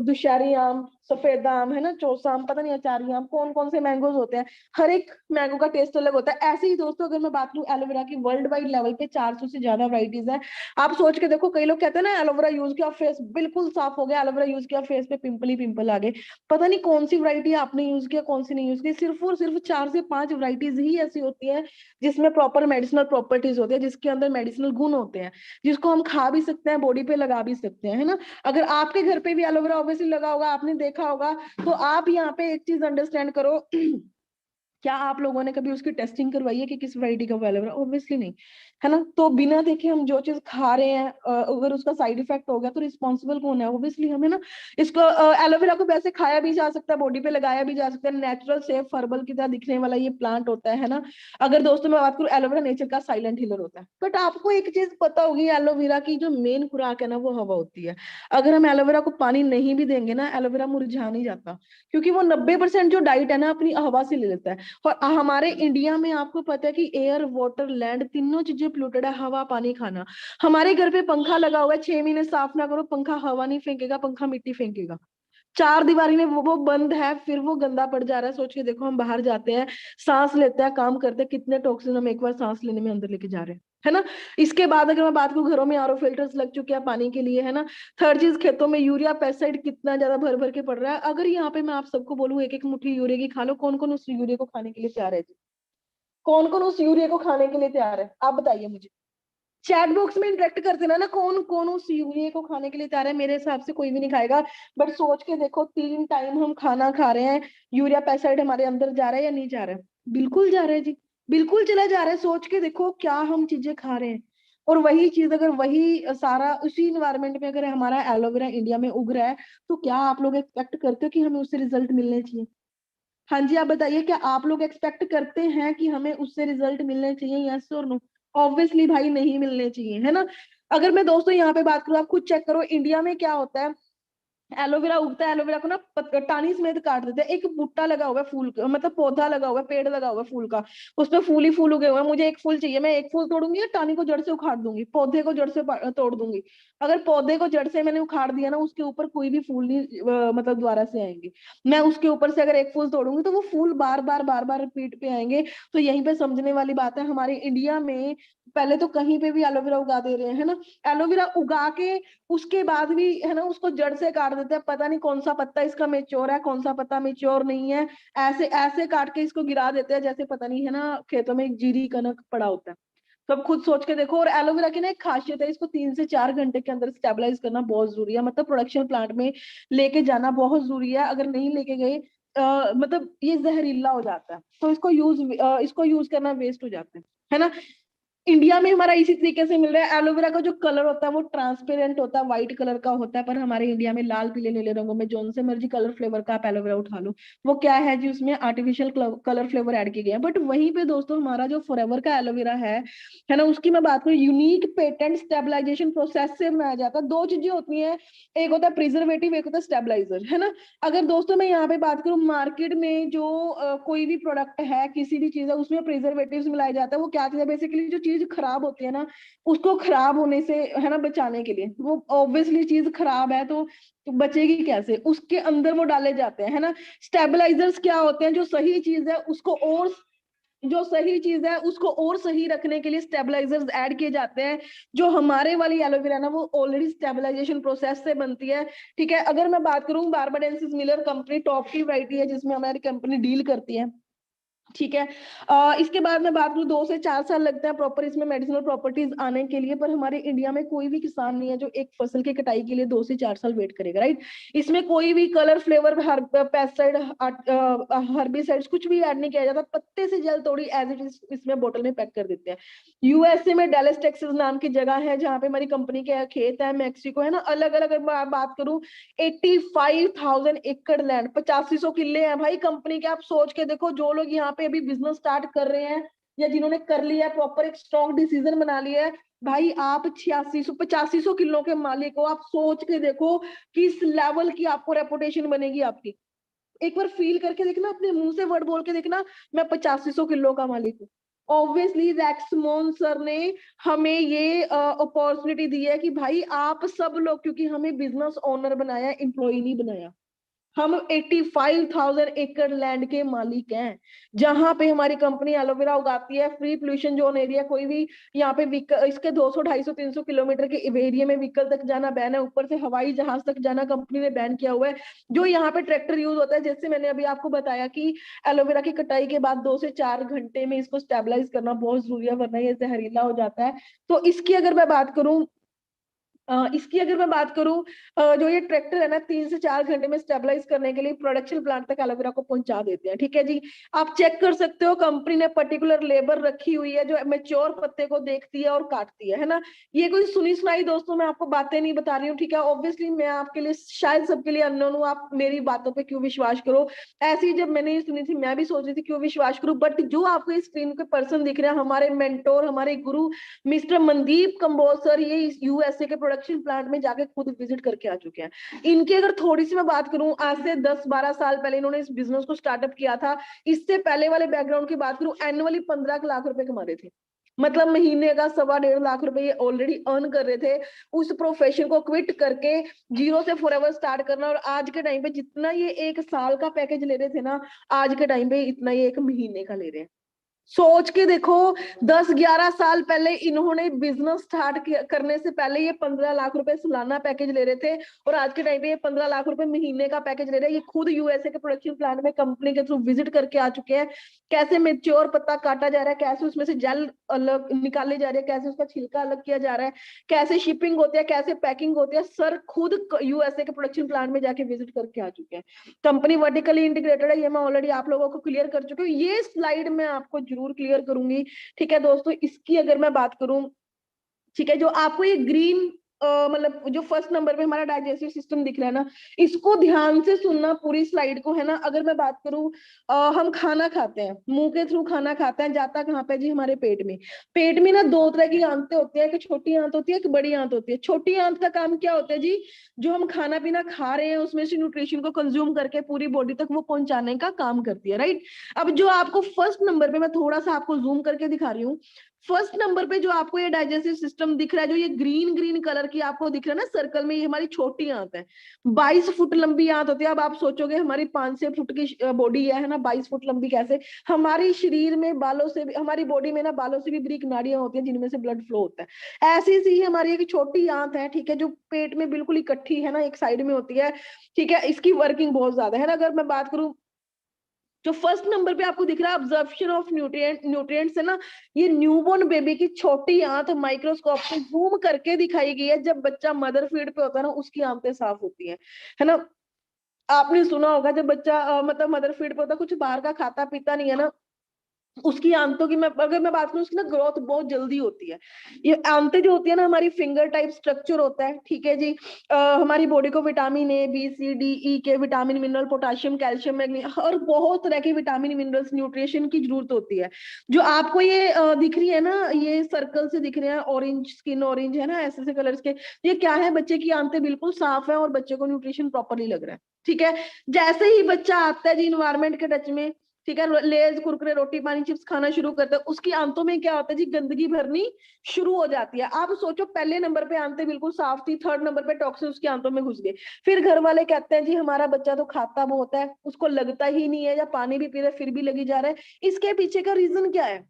Speaker 1: दुशारी आम, सफेद आम, है ना, चौसा आम, पता नहीं अचारी आम, कौन कौन से मैंगोज होते हैं। हर एक मैंगो का टेस्ट अलग होता है। ऐसे ही दोस्तों अगर मैं बात करूं एलोवेरा की, वर्ल्ड वाइड लेवल पे 400 से ज्यादा वराइटीज है। आप सोच के देखो, कई लोग कहते हैं ना एलोवेरा यूज किया फेस बिल्कुल साफ हो गया, एलोवेरा यूज किया फेस पे पिंपल ही पिंपल आ गए। पता नहीं कौन सी वरायटी आपने यूज किया, कौन सी नहीं यूज की। सिर्फ और सिर्फ 4 से 5 वराइटीज ही ऐसी होती है जिसमें प्रॉपर मेडिसिनल प्रॉपर्टीज होती है, जिसके अंदर मेडिसिनल गुण होते हैं, जिसको हम खा भी सकते हैं, बॉडी पे लगा भी सकते हैं, है ना। अगर आपके घर पे भी एलोवेरा ऑब्वियसली लगा होगा, आपने देखा होगा, तो आप यहाँ पे एक चीज अंडरस्टैंड करो। क्या आप लोगों ने कभी उसकी टेस्टिंग करवाई है कि किस वैरायटी का एलोवेरा? ऑब्वियसली नहीं, है ना। तो बिना देखे हम जो चीज खा रहे हैं, अगर उसका साइड इफेक्ट हो गया तो रिस्पॉन्सिबल कौन है? ऑब्वियसली हमें ना। इसको एलोवेरा को वैसे खाया भी जा सकता है, बॉडी पे लगाया भी जा सकता है। नेचुरल सेफ हर्बल की तरह दिखने वाला ये प्लांट होता है ना। अगर दोस्तों मैं बात करूं, एलोवेरा नेचर का साइलेंट हीलर होता है। बट आपको एक चीज पता होगी, एलोवेरा की जो मेन खुराक है ना, वो हवा होती है। अगर हम एलोवेरा को पानी नहीं भी देंगे ना, एलोवेरा मुरझा नहीं जाता, क्योंकि वो 90% जो डाइट है ना अपनी हवा से ले लेता है। और हमारे इंडिया में आपको पता है कि एयर, वाटर, लैंड तीनों चीजें पोल्यूटेड है, हवा, पानी, खाना। हमारे घर पे पंखा लगा हुआ है, 6 महीने साफ ना करो, पंखा हवा नहीं फेंकेगा, पंखा मिट्टी फेंकेगा। चार दीवारी में वो बंद है, फिर वो गंदा पड़ जा रहा है। सोच के देखो, हम बाहर जाते हैं, सांस लेते हैं, काम करते हैं, कितने टॉक्सिन हम एक बार सांस लेने में अंदर लेके जा रहे हैं, है ना। इसके बाद अगर मैं बात करूं, घरों में आरओ फिल्टर्स लग चुके हैं पानी के लिए, है ना। थर्ड चीज, खेतों में यूरिया पेस्टिसाइड कितना ज्यादा भर भर के पड़ रहा है। अगर यहाँ पे मैं आप सबको बोलूं एक एक मुट्ठी यूरिया की खा लो, कौन कौन उस यूरिया को खाने के लिए तैयार है? कौन कौन उस यूरिया को खाने के लिए तैयार है? आप बताइए मुझे। चैट बॉक्स में इंटरेक्ट करते ना कौन कौन उस यूरिया को खाने के लिए तैयार है? मेरे हिसाब से कोई भी नहीं खाएगा। बट सोच के देखो, 3 टाइम हम खाना खा रहे हैं, यूरिया पेस्टिसाइड हमारे अंदर जा रहा है या नहीं जा रहा है? बिल्कुल जा रहा है जी, बिल्कुल चला जा रहा है। सोच के देखो क्या हम चीजें खा रहे हैं। और वही चीज अगर वही सारा उसी इन्वायरमेंट में अगर हमारा एलोवेरा इंडिया में उग रहा है, तो क्या आप लोग एक्सपेक्ट करते हो कि हमें उससे रिजल्ट मिलने चाहिए? हाँ जी, आप बताइए, क्या आप लोग एक्सपेक्ट करते हैं कि हमें उससे रिजल्ट मिलने चाहिए? यस और नो? ऑब्वियसली भाई नहीं मिलने चाहिए, है ना। अगर मैं दोस्तों यहाँ पे बात करूँ, आप खुद चेक करो इंडिया में क्या होता है। एलोवेरा उगता है, एलोवेरा को ना टानी समेत काट देते हैं। एक बूटा लगा हुआ है फूल का, मतलब पौधा लगा हुआ है, पेड़ लगा हुआ है फूल का, उसमें फूल ही फूल उगे हुए हैं। मुझे एक फूल चाहिए, मैं एक फूल तोड़ूंगी या टानी को जड़ से उखाड़ दूंगी, पौधे को जड़ से तोड़ दूंगी। अगर पौधे को जड़ से मैंने उखाड़ दिया ना, उसके ऊपर कोई भी फूल नहीं मतलब दोबारा से आएंगे। मैं उसके ऊपर से अगर एक फूल तोड़ूंगी तो वो फूल बार बार बार बार रिपीट पे आएंगे। तो यहीं पे समझने वाली बात है, हमारे इंडिया में पहले तो कहीं पे भी एलोवेरा उगा दे रहे हैं, है ना। एलोवेरा उगा के उसके बाद भी है ना उसको जड़ से काट देते हैं। पता नहीं कौन सा पत्ता इसका मेच्योर है, कौन सा पत्ता मेच्योर नहीं है। ऐसे ऐसे काट के इसको गिरा देते हैं जैसे पता नहीं, है ना, खेतों में एक जीरी कनक पड़ा होता है। तो अब खुद सोच के देखो। और एलोवेरा की ना एक खासियत है, इसको 3 से 4 घंटे के अंदर स्टेबलाइज करना बहुत जरूरी है, मतलब प्रोडक्शन प्लांट में लेके जाना बहुत जरूरी है। अगर नहीं लेके गए मतलब ये जहरीला हो जाता है, तो इसको यूज करना वेस्ट हो जाता है ना। इंडिया में हमारा इसी तरीके से मिल रहा है। एलोवेरा का जो कलर होता है वो ट्रांसपेरेंट होता है, व्हाइट कलर का होता है, पर हमारे इंडिया में लाल पीले नीले रंगों में जौन से मर्जी कलर फ्लेवर का आप एलोवेरा उठा लो, वो क्या है जी, उसमें आर्टिफिशियल कलर फ्लेवर ऐड किए गए हैं। बट वहीं पे दोस्तों हमारा जो फॉरएवर का एलोवेरा है ना, उसकी मैं बात करूँ, यूनिक पेटेंट स्टेबलाइजेशन प्रोसेस से बनाया जाता है। दो चीजें होती हैं, एक होता है प्रिजर्वेटिव, एक होता है स्टेबलाइजर, है ना। अगर दोस्तों मैं यहाँ पे बात करूँ, मार्केट में जो कोई भी प्रोडक्ट है, किसी भी चीज है, उसमें प्रिजर्वेटिव्स मिलाया जाता है। वो क्या चीज है, बेसिकली जो चीज खराब होती है ना, उसको खराब होने से, है ना, बचाने के लिए। वो ऑब्वियसली चीज खराब है तो बचेगी कैसे, उसके अंदर वो डाले जाते हैं, है ना। स्टेबलाइजर्स क्या होते हैं, जो सही चीज है उसको और, जो सही चीज है उसको और सही रखने के लिए स्टेबलाइजर्स ऐड किए जाते हैं। जो हमारे वाली एलोवेरा ना, वो ऑलरेडी स्टेबलाइजेशन प्रोसेस से बनती है, ठीक है। अगर मैं बात करूं, बारबाडेंसिस मिलर कंपनी टॉप की वैरायटी है जिसमें हमारी कंपनी डील करती है, ठीक है। इसके बाद मैं बात करूं, 2 से 4 साल लगते हैं प्रॉपर इसमें मेडिसिनल प्रॉपर्टीज आने के लिए। पर हमारे इंडिया में कोई भी किसान नहीं है जो एक फसल की कटाई के लिए 2 से 4 साल वेट करेगा, राइट। इसमें कोई भी कलर फ्लेवर, पेस्टिसाइड, हर्बिसाइड्स कुछ भी ऐड नहीं किया जाता। पत्ते से जल तोड़ी एज इट इज इसमें बोतल में पैक कर देते हैं। यूएसए में डेलस टेक्सास नाम की जगह है जहाँ पे हमारी कंपनी के खेत है। मैक्सिको, है ना, अलग अलग बात करूं, 85,000 एकड़ लैंड, 8500 किले हैं भाई कंपनी के। आप सोच के देखो, जो लोग यहाँ पे अभी बिजनेस स्टार्ट कर रहे हैं या जिन्होंने कर लिया है, प्रॉपर एक स्ट्रॉन्ग डिसीजन बना लिया है, भाई आप 8600 8500 किलो के मालिक हो। आप सोच के देखो किस लेवल की आपको रेपुटेशन बनेगी आपकी। एक बार फील करके देखना, अपने मुंह से वर्ड बोल के देखना, मैं 8500 किलो का मालिक हूँ। ऑब्वियसली रैक्समोन सर ने हमें ये अपॉर्चुनिटी दी है कि भाई आप सब लोग, क्योंकि हमें बिजनेस ओनर बनाया, एम्प्लॉय नहीं बनाया। हम 85,000 एकड़ लैंड के मालिक हैं जहां पे हमारी कंपनी एलोवेरा उगाती है। फ्री पोल्यूशन जोन एरिया, कोई भी यहाँ पे इसके 200 250 300 किलोमीटर के एरिया में व्हीकल तक जाना बैन है। ऊपर से हवाई जहाज तक जाना कंपनी ने बैन किया हुआ है। जो यहाँ पे ट्रैक्टर यूज होता है, जैसे मैंने अभी आपको बताया कि एलोवेरा की कटाई के बाद 2 से 4 घंटे में इसको स्टेबलाइज करना बहुत जरूरी है, वरना ये जहरीला हो जाता है। तो इसकी अगर मैं बात करूं, जो ये ट्रैक्टर है ना, 3 से 4 घंटे में स्टेबलाइज करने के लिए प्रोडक्शन प्लांट तक एलोवेरा को पहुंचा देते हैं, ठीक है जी। आप चेक कर सकते हो, कंपनी ने पर्टिकुलर लेबर रखी हुई है जो मेच्योर पत्ते को देखती है और काटती है ना। ये कोई सुनी सुनाई दोस्तों मैं आपको बातें नहीं बता रही हूँ, ठीक है। ऑब्वियसली मैं आपके लिए, शायद सबके लिए अननोन हूँ, आप मेरी बातों पे क्यों विश्वास करो। ऐसी जब मैंने ये सुनी थी, मैं भी सोच रही थी क्यों विश्वास करूं। बट जो आपको इस स्क्रीन पे पर्सन दिख रहे हैं, हमारे मेंटोर, हमारे गुरु मिस्टर मनदीप कंबोज सर, ये यूएसए के प्रोडक्शन प्लांट में जाके खुद विजिट करके आ चुके हैं। इनकी अगर थोड़ी सी मैं बात करूं, आज से 10-12 साल पहले इन्होंने इस बिजनेस को स्टार्टअप किया था। इससे पहले वाले बैकग्राउंड की बात करूं, एनुअली 15 लाख रुपए कमा रहे थे। मतलब महीने का 1.25 लाख रुपए ये ऑलरेडी अर्न कर रहे थे। उस प्रोफेशन को क्विट करके जीरो से फॉरएवर स्टार्ट करना, और आज के टाइम पे जितना ये 1 साल का पैकेज ले रहे थे ना, आज के टाइम पे इतना ये 1 महीने का ले रहे हैं। सोच के देखो, 10-11 साल पहले इन्होंने बिजनेस स्टार्ट करने से पहले ये 15 लाख रुपए सालाना पैकेज ले रहे थे, और आज के टाइम पे ये 15 लाख रुपए महीने का पैकेज ले रहे हैं। ये खुद यूएसए के प्रोडक्शन प्लांट में कंपनी के थ्रू विजिट करके आ चुके हैं। कैसे मेच्योर पत्ता काटा जा रहा है, कैसे उसमें से जेल अलग निकाले जा रहे हैं, कैसे उसका छिलका अलग किया जा रहा है, कैसे शिपिंग होती है, कैसे पैकिंग होती है, सर खुद यूएसए के प्रोडक्शन प्लांट में जाके विजिट करके आ चुके हैं। कंपनी वर्टिकली इंटीग्रेटेड है, ये मैं ऑलरेडी आप लोगों को क्लियर कर चुकी हूँ। ये स्लाइड मैं आपको जरूर क्लियर करूंगी, ठीक है दोस्तों। इसकी अगर मैं बात करूं, ठीक है, जो आपको ये ग्रीन, मतलब जो फर्स्ट नंबर पे हमारा डाइजेस्टिव सिस्टम दिख रहा है ना, इसको ध्यान से सुनना पूरी स्लाइड को, है ना। अगर मैं बात करूं, हम खाना खाते हैं, मुंह के थ्रू खाना खाते हैं, जाता कहाँ पे जी, हमारे पेट में। पेट में ना 2 तरह की आंतें होती है, एक छोटी आंत होती है, एक बड़ी आंत होती है। छोटी आंत का काम क्या होता है जी, जो हम खाना पीना खा रहे हैं उसमें से न्यूट्रिशन को कंज्यूम करके पूरी बॉडी तक वो पहुंचाने का काम करती है, राइट। अब जो आपको फर्स्ट नंबर पे, मैं थोड़ा सा आपको जूम करके दिखा रही हूँ, फर्स्ट नंबर पे जो आपको ये डाइजेस्टिव सिस्टम दिख रहा है, जो ये ग्रीन ग्रीन कलर की आपको दिख रहा है ना सर्कल में, ये हमारी छोटी आंत है। 22 फुट लंबी आंत होती है। अब आप सोचोगे हमारी 5-6 फुट की बॉडी है ना, 22 फुट लंबी कैसे। हमारी शरीर में बालों से भी, हमारी बॉडी में ना बालों से भी बारीक नाड़ियां होती हैं जिनमें से ब्लड फ्लो होता है। ऐसी सी हमारी एक छोटी आंत है, ठीक है, जो पेट में बिल्कुल इकट्ठी है ना, एक साइड में होती है, ठीक है। इसकी वर्किंग बहुत ज्यादा है ना। अगर मैं बात करूं, जो फर्स्ट नंबर पे आपको दिख रहा है ऑब्जर्प्शन ऑफ न्यूट्रिएंट्स है ना, ये न्यूबॉर्न बेबी की छोटी आंत माइक्रोस्कोप से जूम करके दिखाई गई है। जब बच्चा मदर फीड पे होता है ना, उसकी आंतें साफ होती है ना। आपने सुना होगा जब बच्चा मतलब मदर फीड पे होता है, कुछ बाहर का खाता पीता नहीं है ना, उसकी आंतों की अगर मैं बात करूं, उसकी ना ग्रोथ बहुत जल्दी होती है। ये आंतें जो होती है ना, हमारी फिंगर टाइप स्ट्रक्चर होता है, ठीक है जी। हमारी बॉडी को vitamin A B C D E के vitamin mineral potassium calcium magnesium और बहुत तरह के विटामिन मिनरल्स न्यूट्रिशन की जरूरत होती है। जो आपको ये दिख रही है ना, ये सर्कल से दिख रहे हैं, ऑरेंज स्किन ऑरेंज है ना, ऐसे ऐसे कलर्स के, ये क्या है, बच्चे की आंतें बिल्कुल साफ है और बच्चे को न्यूट्रिशन प्रॉपरली लग रहा है, ठीक है। जैसे ही बच्चा आता है जी इन्वायरमेंट के टच में, ठीक है, लेज कुरकुरे रोटी पानी चिप्स खाना शुरू करता है, उसकी आंतों में क्या होता है जी, गंदगी भरनी शुरू हो जाती है। आप सोचो, पहले नंबर पे आंतें बिल्कुल साफ थी, थर्ड नंबर पे टॉक्सिन उसकी आंतों में घुस गए। फिर घर वाले कहते हैं जी हमारा बच्चा तो खाता बहुत है, उसको लगता ही नहीं है, या पानी भी पी रहा है फिर भी लगी जा रहा है। इसके पीछे का रीजन क्या है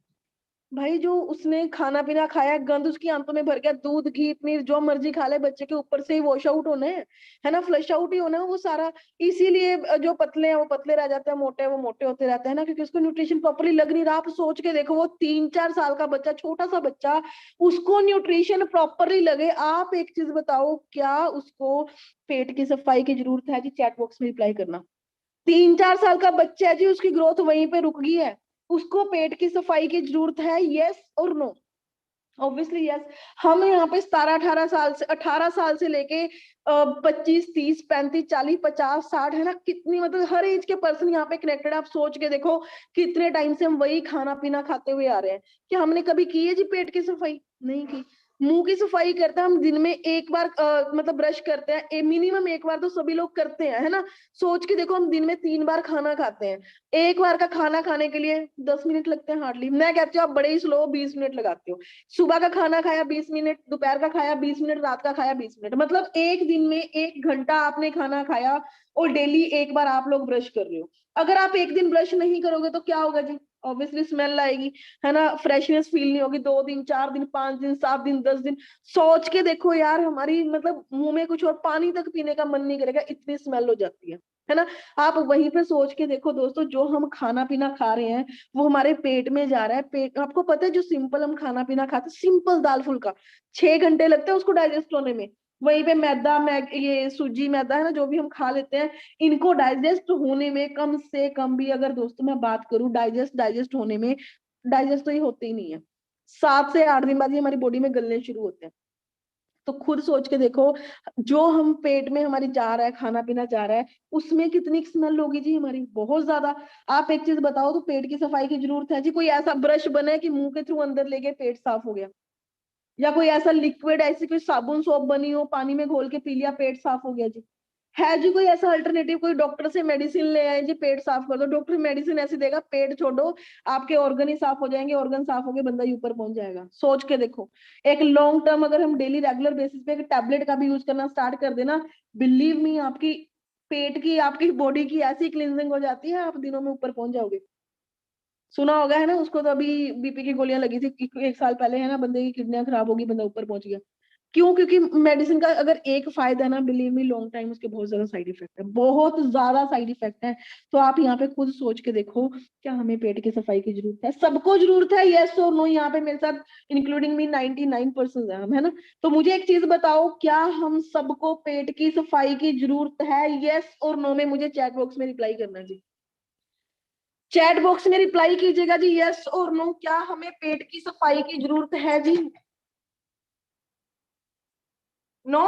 Speaker 1: भाई? जो उसने खाना पीना खाया, गंद उसकी आंतों में भर गया, दूध घी पनीर जो मर्जी खा ले, बच्चे के ऊपर से ही वॉश आउट होना है ना, फ्लश आउट ही होना है वो सारा। इसीलिए जो पतले हैं वो पतले रह जाते हैं, मोटे हैं वो मोटे होते रहते हैं ना, क्योंकि उसको न्यूट्रिशन प्रॉपरली लग नहीं रहा। आप सोच के देखो, वो 3-4 साल का बच्चा, छोटा सा बच्चा, उसको न्यूट्रिशन प्रॉपरली लगे। आप एक चीज बताओ, क्या उसको पेट की सफाई की जरूरत है जी? चैट बॉक्स में रिप्लाई करना। 3-4 साल का बच्चा है जी, उसकी ग्रोथ वहीं पे रुक गई है, उसको पेट की सफाई की जरूरत है, यस और नो? Obviously yes. हम यहाँ पे 17-18 साल से, 18 साल से लेके 25-30-35-40-50-60 है ना, कितनी मतलब हर एज के पर्सन यहाँ पे कनेक्टेड। आप सोच के देखो, कितने टाइम से हम वही खाना पीना खाते हुए आ रहे हैं। क्या हमने कभी की है जी पेट की सफाई? नहीं की। मुंह की सफाई करते हैं हम दिन में एक बार, मतलब ब्रश करते हैं मिनिमम एक बार, तो सभी लोग करते हैं, है ना। सोच के देखो, हम दिन में 3 बार खाना खाते हैं, एक बार का खाना खाने के लिए 10 मिनट लगते हैं हार्डली। मैं कहती हूँ आप बड़े ही स्लो 20 मिनट लगाते हो। सुबह का खाना खाया 20 मिनट, दोपहर का खाया 20 मिनट, रात का खाया 20 मिनट, मतलब एक दिन में 1 घंटा आपने खाना खाया, और डेली एक बार आप लोग ब्रश कर रहे हो। अगर आप एक दिन ब्रश नहीं करोगे तो क्या होगा जी? ऑब्वियसली स्मेल आएगी, है ना, फ्रेशनेस फील नहीं होगी। 2 दिन 4 दिन 5 दिन 7 दिन 10 दिन, सोच के देखो यार, हमारी मतलब मुंह में कुछ और पानी तक पीने का मन नहीं करेगा, इतनी स्मेल हो जाती है ना। आप वहीं पे सोच के देखो दोस्तों, जो हम खाना पीना खा रहे हैं वो हमारे पेट में जा रहा है। पेट, आपको पता है, जो सिंपल हम खाना पीना खाते, सिंपल दाल फुल्का, 6 घंटे लगते हैं उसको डाइजेस्ट होने में। वहीं पे मैदा, ये सूजी मैदा है ना, जो भी हम खा लेते हैं, इनको डाइजेस्ट होने में कम से कम भी, अगर दोस्तों मैं बात करूं, डाइजेस्ट होने में, डाइजेस्ट तो ये होते ही नहीं है, 7 से 8 दिन बाद ये हमारी बॉडी में गलने शुरू होते हैं। तो खुद सोच के देखो, जो हम पेट में हमारी जा रहा है, खाना पीना जा रहा है, उसमें कितनी स्मेल होगी जी हमारी, बहुत ज्यादा। आप एक चीज बताओ, तो पेट की सफाई की जरूरत है जी? कोई ऐसा ब्रश बने कि मुंह के थ्रू अंदर लेके पेट साफ हो गया? या कोई ऐसा लिक्विड, ऐसी कोई साबुन सोप बनी हो, पानी में घोल के पी लिया, पेट साफ हो गया जी? है जी कोई ऐसा अल्टरनेटिव? कोई डॉक्टर से मेडिसिन ले आए जी, पेट साफ कर दो, डॉक्टर मेडिसिन ऐसी देगा, पेट छोड़ो, आपके ऑर्गन ही साफ हो जाएंगे, ऑर्गन साफ हो गए, बंदा ही ऊपर पहुंच जाएगा। सोच के देखो, एक लॉन्ग टर्म अगर हम डेली रेगुलर बेसिस पे टैबलेट का भी यूज करना स्टार्ट कर देना, बिलीव मी, आपकी पेट की, आपकी बॉडी की ऐसी क्लींजिंग हो जाती है, आप दिनों में ऊपर पहुंच जाओगे। सुना होगा है ना, उसको तो अभी बीपी की गोलियां लगी थी 1 साल पहले, है ना, बंदे की किडनियां खराब होगी, बंदा ऊपर पहुंच गया। क्यों? क्योंकि मेडिसिन का अगर एक फायदा है ना, बिलीव मी, लॉन्ग टाइम उसके बहुत ज्यादा साइड इफेक्ट है, बहुत ज्यादा साइड इफेक्ट है। तो आप यहाँ पे खुद सोच के देखो, क्या हमें पेट की सफाई की जरूरत है? सबको जरूरत है, यस और नो? यहाँ पे मेरे साथ इंक्लूडिंग मी 99% है हम, है ना। तो मुझे एक चीज बताओ, क्या हम सबको पेट की सफाई की जरूरत है, यस और नो में? मुझे चैट बॉक्स में रिप्लाई करना जी, चैट बॉक्स में रिप्लाई कीजिएगा जी, यस और नो, क्या हमें पेट की सफाई की जरूरत है जी? नो?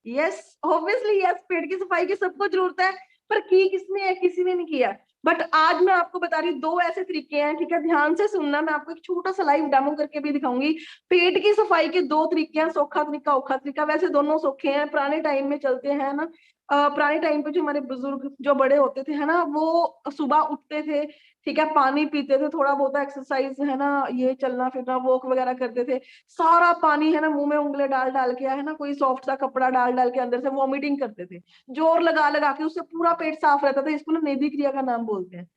Speaker 1: यस, ऑब्वियसली यस, पेट की सफाई की सबको जरूरत है, पर की किसने है? किसी ने नहीं किया। बट आज मैं आपको बता रही हूँ, 2 ऐसे तरीके हैं, ठीक है, ध्यान से सुनना, मैं आपको एक छोटा सा लाइव डेमो करके भी दिखाऊंगी। पेट की सफाई के 2 तरीके हैं, सौखा तरीका, औखा तरीका। वैसे दोनों सौखे हैं, पुराने टाइम में चलते हैं ना। पुराने टाइम पे जो हमारे बुजुर्ग जो बड़े होते थे, है ना, वो सुबह उठते थे, ठीक है, पानी पीते थे, थोड़ा बहुत एक्सरसाइज, है ना, ये चलना फिरना वॉक वगैरह करते थे, सारा पानी, है ना, मुंह में उंगली डाल डाल के, है ना, कोई सॉफ्ट सा कपड़ा डाल डाल के अंदर से वॉमिटिंग करते थे, जोर लगा लगा के, उससे पूरा पेट साफ रहता था। इसको ना नेदी क्रिया का नाम बोलते हैं।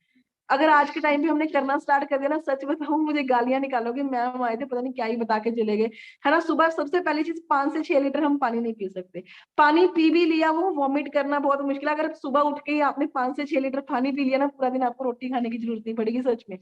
Speaker 1: अगर आज के टाइम पे हमने करना स्टार्ट कर दिया ना, सच बताऊं, मुझे गालियां निकालोगे, मैम आए थे पता नहीं क्या ही बता के चले गए, है ना। सुबह सबसे पहली चीज, 5 से 6 लीटर हम पानी नहीं पी सकते। पानी पी भी लिया, वो वॉमिट करना बहुत मुश्किल है। अगर सुबह उठ के ही आपने 5 से 6 लीटर पानी पी लिया ना, पूरा दिन आपको रोटी खाने की जरूरत नहीं पड़ेगी, सच में।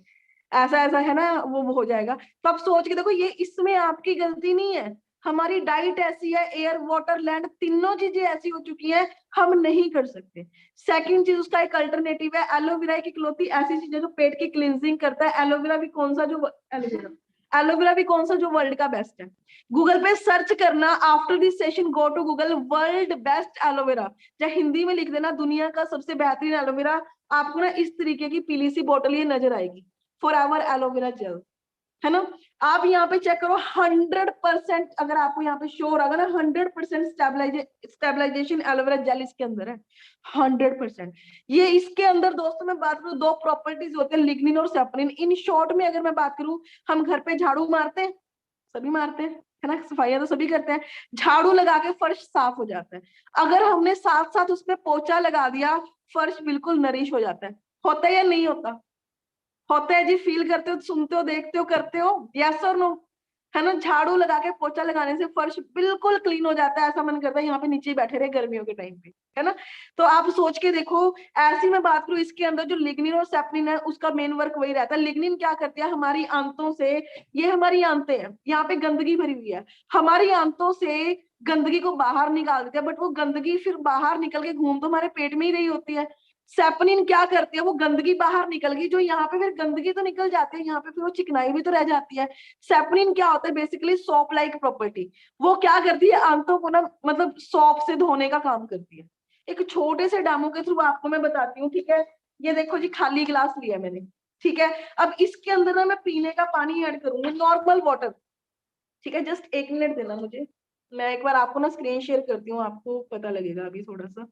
Speaker 1: ऐसा ऐसा है ना, वो हो जाएगा। तो आप सोच के देखो, ये इसमें आपकी गलती नहीं है, हमारी डाइट ऐसी है, एयर वाटर लैंड तीनों चीजें ऐसी हो चुकी हैं, हम नहीं कर सकते। सेकंड चीज उसका एक अल्टरनेटिव है एलोवेरा की इकलौती ऐसी चीज है जो पेट की क्लींजिंग करता है। एलोवेरा भी कौन सा जो एलोवेरा भी कौन सा जो वर्ल्ड का बेस्ट है। गूगल पे सर्च करना, after this session go to Google world best aloe vera, या हिंदी में लिख देना दुनिया का सबसे बेहतरीन एलोवेरा। आपको ना इस तरीके की पीली सी बोतल ये नजर आएगी, फॉर एवर एलोवेरा जेल, है ना। आप यहाँ पे चेक करो 100%, अगर आपको यहाँ पे शो हो रहा ना 100% स्टेबलाइजेशन एलोवेरा जेल इसके अंदर है, 100%। ये इसके अंदर दोस्तों मैं बात करूं, दो प्रॉपर्टीज होते हैं, लिग्निन और सेपनिन। इन शॉर्ट में अगर मैं बात करूं, हम घर पे झाड़ू मारते हैं, सभी मारते हैं, है ना, सफाइयां तो सभी करते हैं, झाड़ू लगा के फर्श साफ हो जाता है। अगर हमने साथ साथ उसमें पोछा लगा दिया, फर्श बिल्कुल नरिश हो जाता है। होता है या नहीं होता? होता है जी, फील करते हो, सुनते हो, देखते हो, करते हो, यस और नो, है ना। झाड़ू लगा के पोछा लगाने से फर्श बिल्कुल क्लीन हो जाता है, ऐसा मन करता है यहाँ पे नीचे ही बैठे रहे गर्मियों के टाइम पे, है ना। तो आप सोच के देखो, ऐसी मैं बात करूं, इसके अंदर जो लिग्निन और सेपनिन है उसका मेन वर्क वही रहता है। लिग्निन क्या करती है, हमारी आंतों से, ये हमारी आंतें हैं, यहाँ पे गंदगी भरी हुई है, हमारी आंतों से गंदगी को बाहर निकाल देती है, बट वो गंदगी फिर बाहर निकल के घूम तो हमारे पेट में ही रही होती है। सेपनिन क्या करती है, वो गंदगी बाहर निकल गई, जो यहाँ पे फिर गंदगी तो निकल जाती है, यहाँ पे फिर वो चिकनाई भी तो रह जाती है। सेपनिन क्या होता है, बेसिकली सॉप लाइक प्रॉपर्टी। वो क्या करती है, आंतों को ना मतलब सॉप से धोने का काम करती है। एक छोटे से डेमो के थ्रू आपको मैं बताती हूँ, ठीक है। ये देखो जी, खाली गिलास लिया मैंने, ठीक है। अब इसके अंदर ना मैं पीने का पानी ऐड करूंगी, नॉर्मल वाटर, ठीक है। जस्ट 1 मिनट देना मुझे, मैं एक बार आपको ना स्क्रीन शेयर करती हूँ, आपको पता लगेगा अभी थोड़ा सा।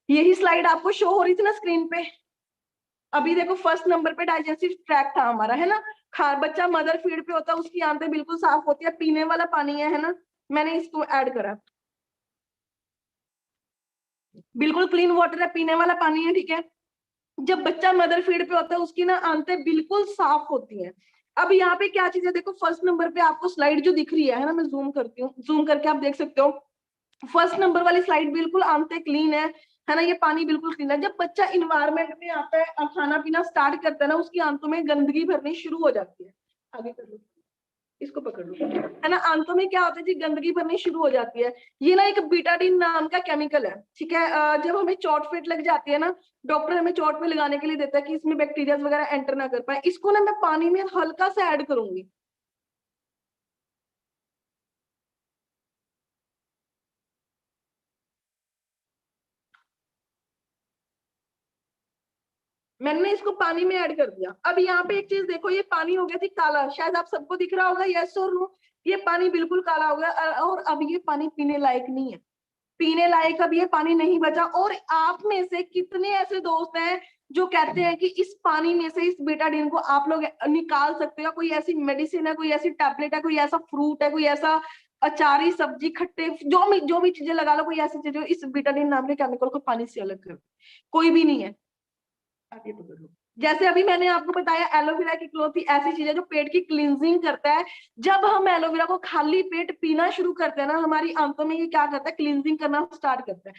Speaker 1: यही स्लाइड आपको शो हो रही थी ना स्क्रीन पे। अभी देखो फर्स्ट नंबर पे डाइजेस्टिव ट्रैक्ट था हमारा, है ना। खा बच्चा मदर फीड पे होता है, उसकी आंतें बिल्कुल साफ होती है, पीने वाला पानी है ना, मैंने इसको ऐड करा, बिल्कुल क्लीन वाटर है, पीने वाला पानी है, ठीक है। जब बच्चा मदर फीड पे होता है, उसकी ना आंतें बिल्कुल साफ होती हैं। अब यहाँ पे क्या चीज है, देखो फर्स्ट नंबर पे आपको स्लाइड जो दिख रही है ना, मैं जूम करती हूँ, जूम करके आप देख सकते हो। फर्स्ट नंबर वाली स्लाइड बिल्कुल आंतें क्लीन है ना, ये पानी बिल्कुल क्लीन है। जब बच्चा इन्वायरमेंट में आता है और खाना पीना स्टार्ट करता है ना, उसकी आंतों में गंदगी भरनी शुरू हो जाती है। आगे कर लो, इसको पकड़ लो, है ना। आंतों में क्या होता है जी, गंदगी भरनी शुरू हो जाती है। ये ना एक बीटाडीन नाम का केमिकल है, ठीक है। जब हमें चोट फेट लग जाती है ना, डॉक्टर हमें चोट पे लगाने के लिए देता है कि इसमें बैक्टीरिया वगैरह एंटर ना कर पाए। इसको ना मैं पानी में हल्का सा ऐड करूंगी, मैंने इसको पानी में ऐड कर दिया। अब यहाँ पे एक चीज देखो, ये पानी हो गया थी काला, शायद आप सबको दिख रहा होगा, यस और नो। ये पानी बिल्कुल काला हो गया, और अब ये पानी पीने लायक नहीं है, पीने लायक अब ये पानी नहीं बचा। और आप में से कितने ऐसे दोस्त हैं जो कहते हैं कि इस पानी में से इस बेटाडीन को आप लोग निकाल सकते हो, कोई ऐसी मेडिसिन है, कोई ऐसी टैबलेट है, कोई ऐसा फ्रूट है, कोई ऐसा अचारी सब्जी खट्टे जो भी चीजें लगा लो, कोई ऐसी चीज इस बेटाडीन नाम के केमिकल को पानी से अलग कर, कोई भी नहीं है। आगे पकड़ लो। जैसे अभी मैंने आपको बताया, एलोवेरा की क्लोथ ऐसी चीज है जो पेट की क्लींजिंग करता है। जब हम एलोवेरा को खाली पेट पीना शुरू करते हैं ना, हमारी आंतों में ये क्या करता है, क्लींजिंग करना स्टार्ट करता है।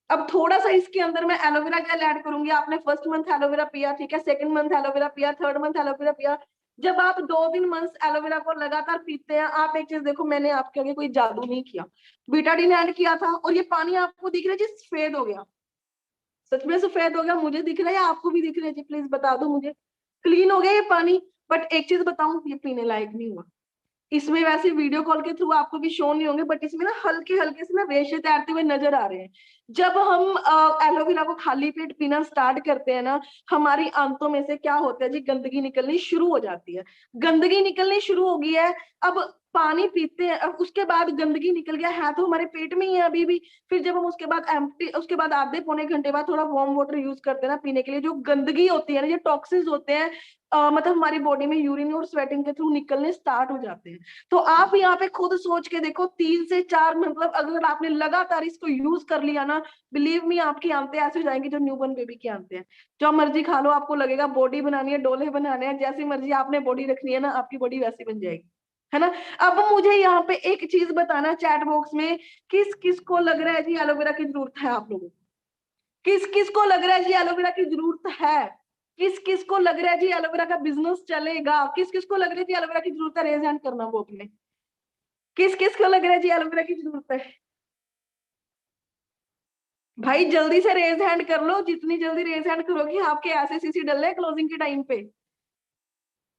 Speaker 1: अब थोड़ा सा इसके अंदर मैं एलोवेरा जेल ऐड करूंगी। आपने फर्स्ट मंथ एलोवेरा पिया, ठीक है, सेकंड मंथ एलोवेरा पिया, थर्ड मंथ एलोवेरा पिया। जब आप 2-3 मंथ एलोवेरा को लगातार पीते हैं, आप एक चीज देखो, मैंने आपके आगे कोई जादू नहीं किया, बीटाडीन ऐड किया था, और ये पानी आपको दिख रहा है जी सफेद हो गया। सच में सफेद हो गया, मुझे दिख रहा है या आपको भी दिख रहा है जी, प्लीज बता दो मुझे। क्लीन हो गया ये पानी। बट एक चीज बताऊं, ये पीने लायक नहीं हुआ। इसमें वैसे वीडियो कॉल के थ्रू आपको भी शो नहीं होंगे, बट इसमें ना हल्के हल्के से ना रेशे तैरते हुए नजर आ रहे हैं। जब हम एलोवेरा को खाली पेट पीना स्टार्ट करते हैं ना, हमारी आंतों में से क्या होता है जी, गंदगी निकलनी शुरू हो जाती है। गंदगी निकलनी शुरू हो गई है। अब पानी पीते हैं, अब उसके बाद गंदगी निकल गया है तो हमारे पेट में ही है अभी भी। फिर जब हम उसके बाद एम्प्टी, उसके बाद आधे पौने घंटे बाद थोड़ा वार्म वाटर यूज करते हैं ना पीने के लिए, जो गंदगी होती है ना, जो टॉक्सिन्स होते हैं, मतलब हमारी बॉडी में यूरिन और स्वेटिंग के थ्रू निकलने स्टार्ट हो जाते हैं। तो आप यहाँ पे खुद सोच के देखो, 3 से 4, मतलब अगर आपने लगातार इसको यूज कर लिया ना, बिलीव मी, आपकी आंतें ऐसे हो जाएंगी जो न्यूबॉर्न बेबी की आंतें हैं। जो मर्जी खा लो, आपको लगेगा बॉडी बनानी है, डोले बनाने हैं, जैसी मर्जी आपने बॉडी रखनी है ना, आपकी बॉडी वैसी बन जाएगी, है ना। अब मुझे यहाँ पे एक चीज बताना चैट बॉक्स में, किस किस को लग रहा है जी एलोवेरा की जरूरत है आप लोगों को, किस किस को लग रहा है जी एलोवेरा की जरूरत है? किस किस को लग रहा है जी एलोवेरा का बिजनेस चलेगा? किस किस को लग रहा है जी एलोवेरा की जरूरत है? रेज हैंड करना वो अपने। किस किस को लग रहा है जी एलोवेरा की जरूरत है? भाई जल्दी से रेज हैंड कर लो, जितनी जल्दी रेज हैंड करोगे आपके ऐसे सीसी डल रहे क्लोजिंग के टाइम पे।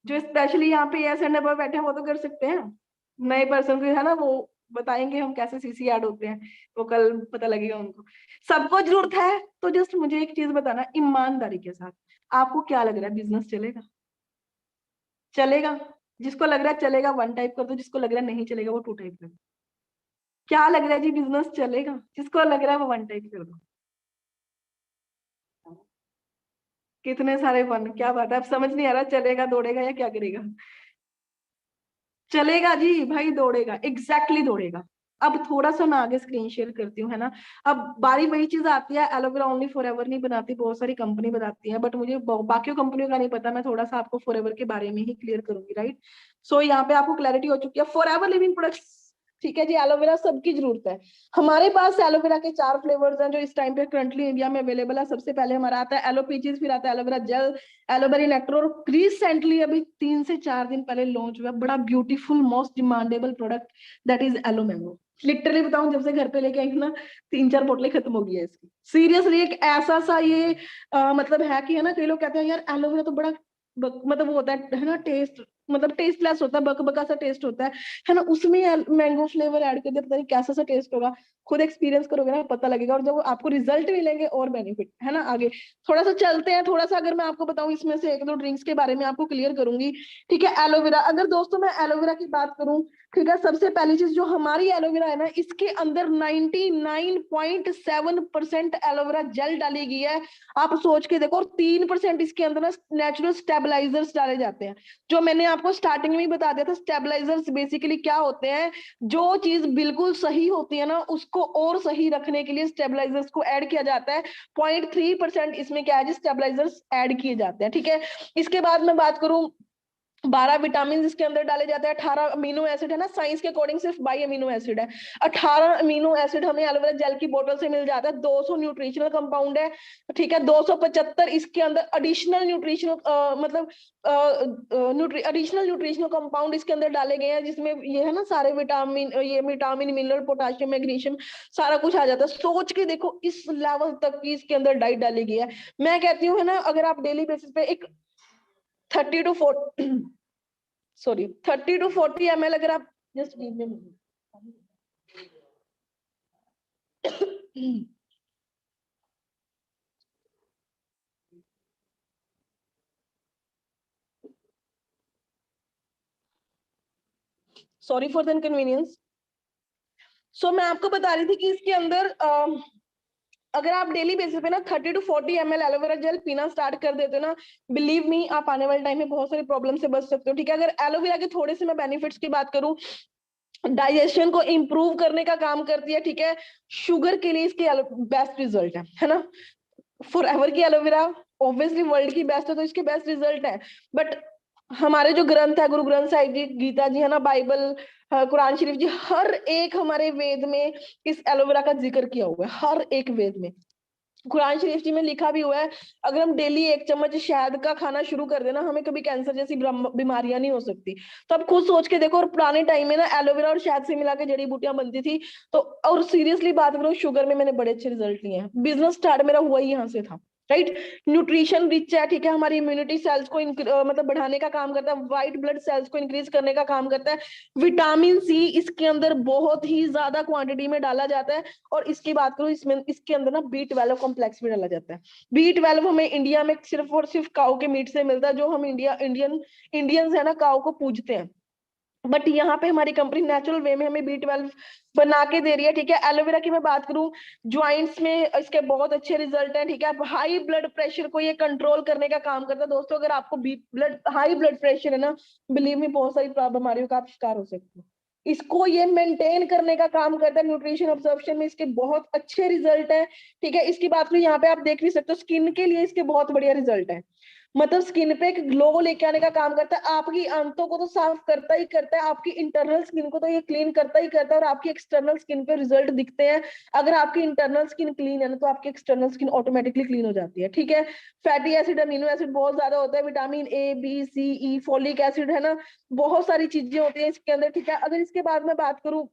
Speaker 1: जो स्पेशली यहाँ पे एस एंड अबव बैठे हैं वो तो कर सकते हैं। नए पर्सन को है ना वो बताएंगे हम कैसे सीसी ऐड होते हैं, वो कल पता लगेगा उनको। सबको जरूरत है। तो जस्ट मुझे एक चीज बताना ईमानदारी के साथ, आपको क्या लग रहा है बिजनेस चलेगा? चलेगा? जिसको लग रहा है चलेगा वन टाइप कर दो, जिसको लग रहा है नहीं चलेगा वो टू टाइप कर दो। क्या लग रहा है जी बिजनेस चलेगा? जिसको लग रहा है वो वन टाइप कर दो। कितने सारे वन, क्या बात है, अब समझ नहीं आ रहा चलेगा दौड़ेगा या क्या करेगा? चलेगा जी भाई, दौड़ेगा, एग्जैक्टली दौड़ेगा। अब थोड़ा सा मैं आगे स्क्रीन शेयर करती हूँ, है ना। अब बारी वही चीज आती है, एलोवेरा ओनली फॉर एवर नहीं बनाती, बहुत सारी कंपनी बनाती है, बट मुझे बाकी कंपनियों का नहीं पता। मैं थोड़ा सा आपको फॉर एवर के बारे में ही क्लियर करूंगी, राइट। सो यहाँ पे आपको क्लैरिटी हो चुकी है। फॉर एवर लिविंग प्रोडक्ट्स, ठीक है जी, एलोवेरा सबकी जरूरत है। हमारे पास एलोवेरा के 4 फ्लेवर्स हैं जो इस टाइम पे करंटली इंडिया में अवेलेबल है। सबसे पहले हमारा आता है एलो पीचेस, फिर आता है एलोवेरा जेल, एलोवेरा नेक्टर, और रिसेंटली अभी 3 से 4 दिन पहले लॉन्च हुआ बड़ा beautiful most demandable product, that is aloe mango. Literally बताऊं, जब से घर पे लेके आई थी ना, 3-4 बोतलें खत्म हो गई है इसकी। सीरियसली एक ऐसा सा ये मतलब है कि, है ना, कई लोग कहते हैं यार एलोवेरा तो बड़ा मतलब वो होता है ना, टेस्ट मतलब टेस्टलेस होता है, बकबका सा टेस्ट होता है ना। उसमें मैंगो फ्लेवर ऐड कर दिया, पता नहीं कैसा सा टेस्ट होगा। खुद एक्सपीरियंस करोगे ना पता लगेगा, और जब आपको रिजल्ट मिलेंगे और बेनिफिट, है ना। आगे थोड़ा सा चलते हैं, थोड़ा सा अगर मैं आपको बताऊं इसमें से एक दो ड्रिंक्स के बारे में आपको क्लियर करूंगी, ठीक है। एलोवेरा, अगर दोस्तों मैं एलोवेरा की बात करूं, ठीक है, सबसे पहली चीज जो हमारी एलोवेरा है ना, इसके अंदर 99.7% एलोवेरा जेल डाली गई है। आप सोच के देखो, और 3% इसके अंदर ना नेचुरल स्टेबलाइजर्स डाले जाते हैं। जो मैंने आपको स्टार्टिंग में ही बता दिया था, स्टेबलाइजर्स बेसिकली क्या होते हैं, जो चीज बिल्कुल सही होती है ना उसको और सही रखने के लिए स्टेबलाइजर्स को ऐड किया जाता है। 0.3% इसमें क्या है, स्टेबलाइजर्स ऐड किए जाते हैं, ठीक है। इसके बाद मैं बात करूं, 12 विटामिन इसके अंदर डाले जाते हैं, 18 अमीनो एसिड, है ना, साइंस के अकॉर्डिंग सिर्फ 22 अमीनो एसिड है। 18 अमीनो एसिड हमें एलोवेरा जेल की बोतल से मिल जाता है। 200 न्यूट्रिशनल कंपाउंड है, ठीक है। 275 इसके अंदर एडिशनल न्यूट्रिशनल मतलब एडिशनल न्यूट्रिशनल कंपाउंड इसके अंदर डाले गए हैं, जिसमें ये है ना सारे विटामिन, ये विटामिन, मिनरल, पोटाशियम, मैग्नीशियम, सारा कुछ आ जाता है। सोच के देखो इस लेवल तक की इसके अंदर डाइट डाली गई है। मैं कहती हूँ, है ना, अगर आप डेली बेसिस पे एक 30 to 40 अगर आप just sorry for the inconvenience. So मैं आपको बता रही थी कि इसके अंदर अगर आप डेली बेसिस पे ना 30 to 40 ml एलोवेरा जेल पीना स्टार्ट कर देते हो ना, बिलीव मी, आप आने वाले टाइम में बहुत सारी प्रॉब्लम से बच सकते हो, ठीक है। अगर एलोवेरा के थोड़े से मैं बेनिफिट्स की बात करूं, डाइजेशन को इंप्रूव करने का काम करती है, ठीक है। शुगर के लिए इसके बेस्ट रिजल्ट है ना। फॉर एवर की एलोवेरा ऑब्वियसली वर्ल्ड की बेस्ट है, तो इसके बेस्ट रिजल्ट है। बट हमारे जो ग्रंथ है, गुरु ग्रंथ साहिब जी, गीता जी, है ना, बाइबल, कुरान शरीफ जी, हर एक हमारे वेद में इस एलोवेरा का जिक्र किया हुआ है, हर एक वेद में। कुरान शरीफ जी में लिखा भी हुआ है, अगर हम डेली 1 चम्मच शहद का खाना शुरू कर देना, हमें कभी कैंसर जैसी बीमारियां नहीं हो सकती। तो आप खुद सोच के देखो, और पुराने टाइम में ना एलोवेरा और शहद से मिला के जड़ी बूटियां बनती थी। तो और सीरियसली बात करो, शुगर में मैंने बड़े अच्छे रिजल्ट लिए हैं, बिजनेस स्टार्ट मेरा हुआ ही यहाँ से था, राइट। न्यूट्रिशन रिच है, ठीक है, हमारी इम्यूनिटी सेल्स को मतलब बढ़ाने का काम करता है, व्हाइट ब्लड सेल्स को इंक्रीज करने का काम करता है। विटामिन सी इसके अंदर बहुत ही ज्यादा क्वांटिटी में डाला जाता है। और इसकी बात करूं, इसमें इसके अंदर ना B12 कॉम्प्लेक्स भी डाला जाता है। B12 हमें इंडिया में सिर्फ और सिर्फ काऊ के मीट से मिलता है, जो हम इंडियंस है ना, काऊ को पूजते हैं। बट यहाँ पे हमारी कंपनी नेचुरल वे में हमें B12 बना के दे रही है, ठीक है। एलोवेरा की मैं बात करूं, ज्वाइंट्स में इसके बहुत अच्छे रिजल्ट हैं, ठीक है। हाई ब्लड प्रेशर को ये कंट्रोल करने का काम करता है। दोस्तों, अगर आपको हाई ब्लड प्रेशर है ना, बिलीव में बहुत सारी बीमारियों का आप शिकार हो सकते हो। इसको ये मेंटेन करने का काम करता है। न्यूट्रिशन ऑब्जर्वेशन में इसके बहुत अच्छे रिजल्ट है, ठीक है। इसकी बात करूं, यहाँ पे आप देख भी सकते हो, स्किन के लिए इसके बहुत बढ़िया रिजल्ट है।
Speaker 2: मतलब स्किन पे एक ग्लो लेके आने का काम करता है, आपकी आंतों को तो साफ करता ही करता है, आपकी इंटरनल स्किन को तो ये क्लीन करता ही करता है, और आपकी एक्सटर्नल स्किन पे रिजल्ट दिखते हैं। अगर आपकी इंटरनल स्किन क्लीन है ना, तो आपकी एक्सटर्नल स्किन ऑटोमेटिकली क्लीन हो जाती है, ठीक है। फैटी एसिड, अमीनो एसिड बहुत ज्यादा होता है, vitamin A, B, C, E, folic acid, है ना, बहुत सारी चीजें होती है इसके अंदर, ठीक है। अगर इसके बाद मैं बात करूं,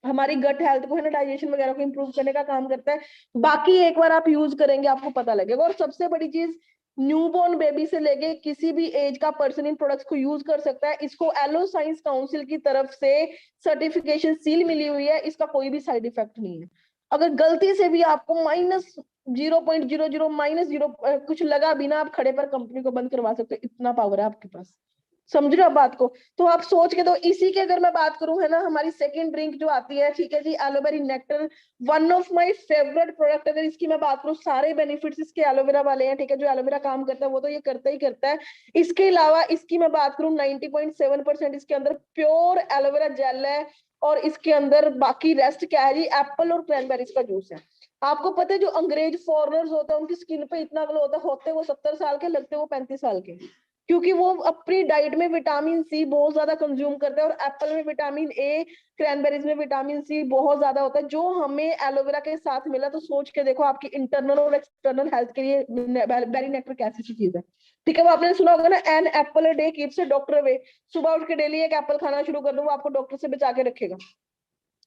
Speaker 2: हमारी गट हेल्थ को, है ना, डाइजेशन वगैरह को इंप्रूव करने का काम करता है। बाकी एक बार आप यूज करेंगे आपको पता लगेगा। और सबसे बड़ी चीज, न्यूबॉर्न बेबी से लेके किसी भी एज का पर्सन इन प्रोडक्ट्स को यूज कर सकता है। इसको एलो साइंस काउंसिल की तरफ से सर्टिफिकेशन सील मिली हुई है, इसका कोई भी साइड इफेक्ट नहीं है। अगर गलती से भी आपको -0.00 -0 कुछ लगा भी ना, आप खड़े पर कंपनी को बंद करवा सकते हो, इतना पावर है आपके पास। समझ रहे हो आप बात को? तो आप सोच के, तो इसी के अगर मैं बात करूं, है ना, हमारी सेकंड ड्रिंक जो आती है, ठीक है जी, aloe vera nectar, one of my favourite product. अगर इसकी मैं बात करूं, सारे बेनिफिट्स इसके एलोवेरा वाले हैं, ठीक है। जो एलोवेरा काम करता है वो तो ये करता ही करता है। इसके अलावा इसकी मैं बात करूं, 90.7% इसके अंदर प्योर एलोवेरा जेल है। और इसके अंदर बाकी रेस्ट क्या है जी, एप्पल और क्रैनबेरीज का जूस है। आपको पता है जो अंग्रेज फॉरनर्स होते हैं उनकी स्किन पे इतना ग्लो होता है, होते वो 70 साल के, लगते वो 35 साल के, क्योंकि वो अपनी डाइट में विटामिन सी बहुत ज्यादा कंज्यूम करते हैं। और एप्पल में विटामिन ए, क्रैनबेरीज में विटामिन सी बहुत ज्यादा होता है, जो हमें एलोवेरा के साथ मिला। तो सोच के देखो आपकी इंटरनल और एक्सटर्नल हेल्थ के लिए बेरी नेक्टर कैसी सी चीज है, ठीक है। वो आपने सुना होगा ना, an apple a day keeps a doctor away. सुबह उठ के डेली एक एप्पल खाना शुरू कर दो, वो आपको डॉक्टर से बचा के रखेगा,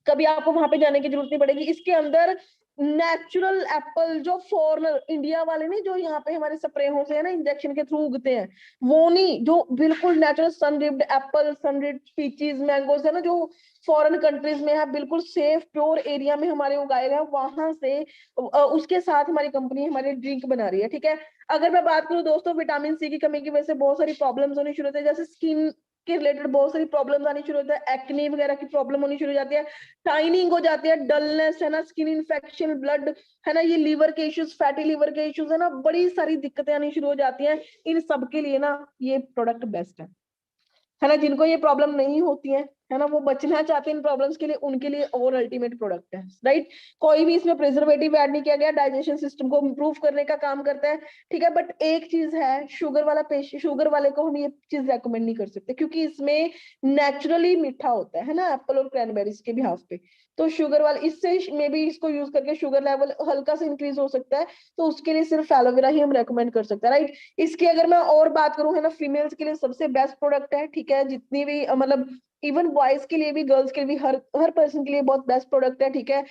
Speaker 2: कभी आपको वहां पे जाने की जरूरत नहीं पड़ेगी। इसके अंदर नेचुरल एप्पल, जो फॉरनर इंडिया वाले नहीं, जो यहाँ पे हमारे स्प्रे से, है ना, इंजेक्शन के थ्रू उगते हैं, वो नहीं, जो बिल्कुल नेचुरल सन रिप्ड एप्पल, सन रिप्ड पीचीज, मैंगोज, है ना, जो फॉरेन कंट्रीज में है, बिल्कुल सेफ प्योर एरिया में हमारे उगाए गए, वहां से उसके साथ हमारी कंपनी हमारी ड्रिंक बना रही है, ठीक है। अगर मैं बात करूं दोस्तों, विटामिन सी की कमी की वजह से बहुत सारी प्रॉब्लम्स होनी शुरू होती है, जैसे स्किन के रिलेटेड बहुत सारी प्रॉब्लम आनी शुरू होती है, एक्ने वगैरह की प्रॉब्लम होनी शुरू हो जाती है, टाइनिंग हो जाती है, डलनेस, है ना, स्किन इन्फेक्शन, ब्लड, है ना, ये लीवर के इश्यूज, फैटी लीवर के इश्यूज, है ना, बड़ी सारी दिक्कतें आनी शुरू हो जाती हैं। इन सब के लिए ना ये प्रोडक्ट बेस्ट है ना। जिनको ये प्रॉब्लम नहीं होती है ना, वो बचना चाहते हैं इन प्रॉब्लम्स के लिए, उनके लिए और अल्टीमेट प्रोडक्ट है, राइट। कोई भी इसमें प्रिजर्वेटिव ऐड नहीं किया गया, डाइजेशन सिस्टम को इंप्रूव करने का काम करता है, ठीक है। बट एक चीज है, शुगर वाला पेशेंट, शुगर वाले को हम ये चीज रेकमेंड नहीं कर सकते, क्योंकि इसमें नेचुरली मीठा होता है ना, एप्पल और क्रैनबेरीज के बिहाफ पे। तो शुगर वाले, इससे मे बी इसको यूज करके शुगर लेवल हल्का सा इंक्रीज हो सकता है, तो उसके लिए सिर्फ एलोवेरा ही हम रेकमेंड कर सकते हैं, राइट। इसकी अगर मैं और बात करूं, है ना, फीमेल्स के लिए सबसे बेस्ट प्रोडक्ट है, ठीक है। जितनी भी मतलब इवन बॉयज के लिए भी, गर्ल्स के लिए भी, हर हर पर्सन के लिए बहुत बेस्ट प्रोडक्ट है, ठीक है।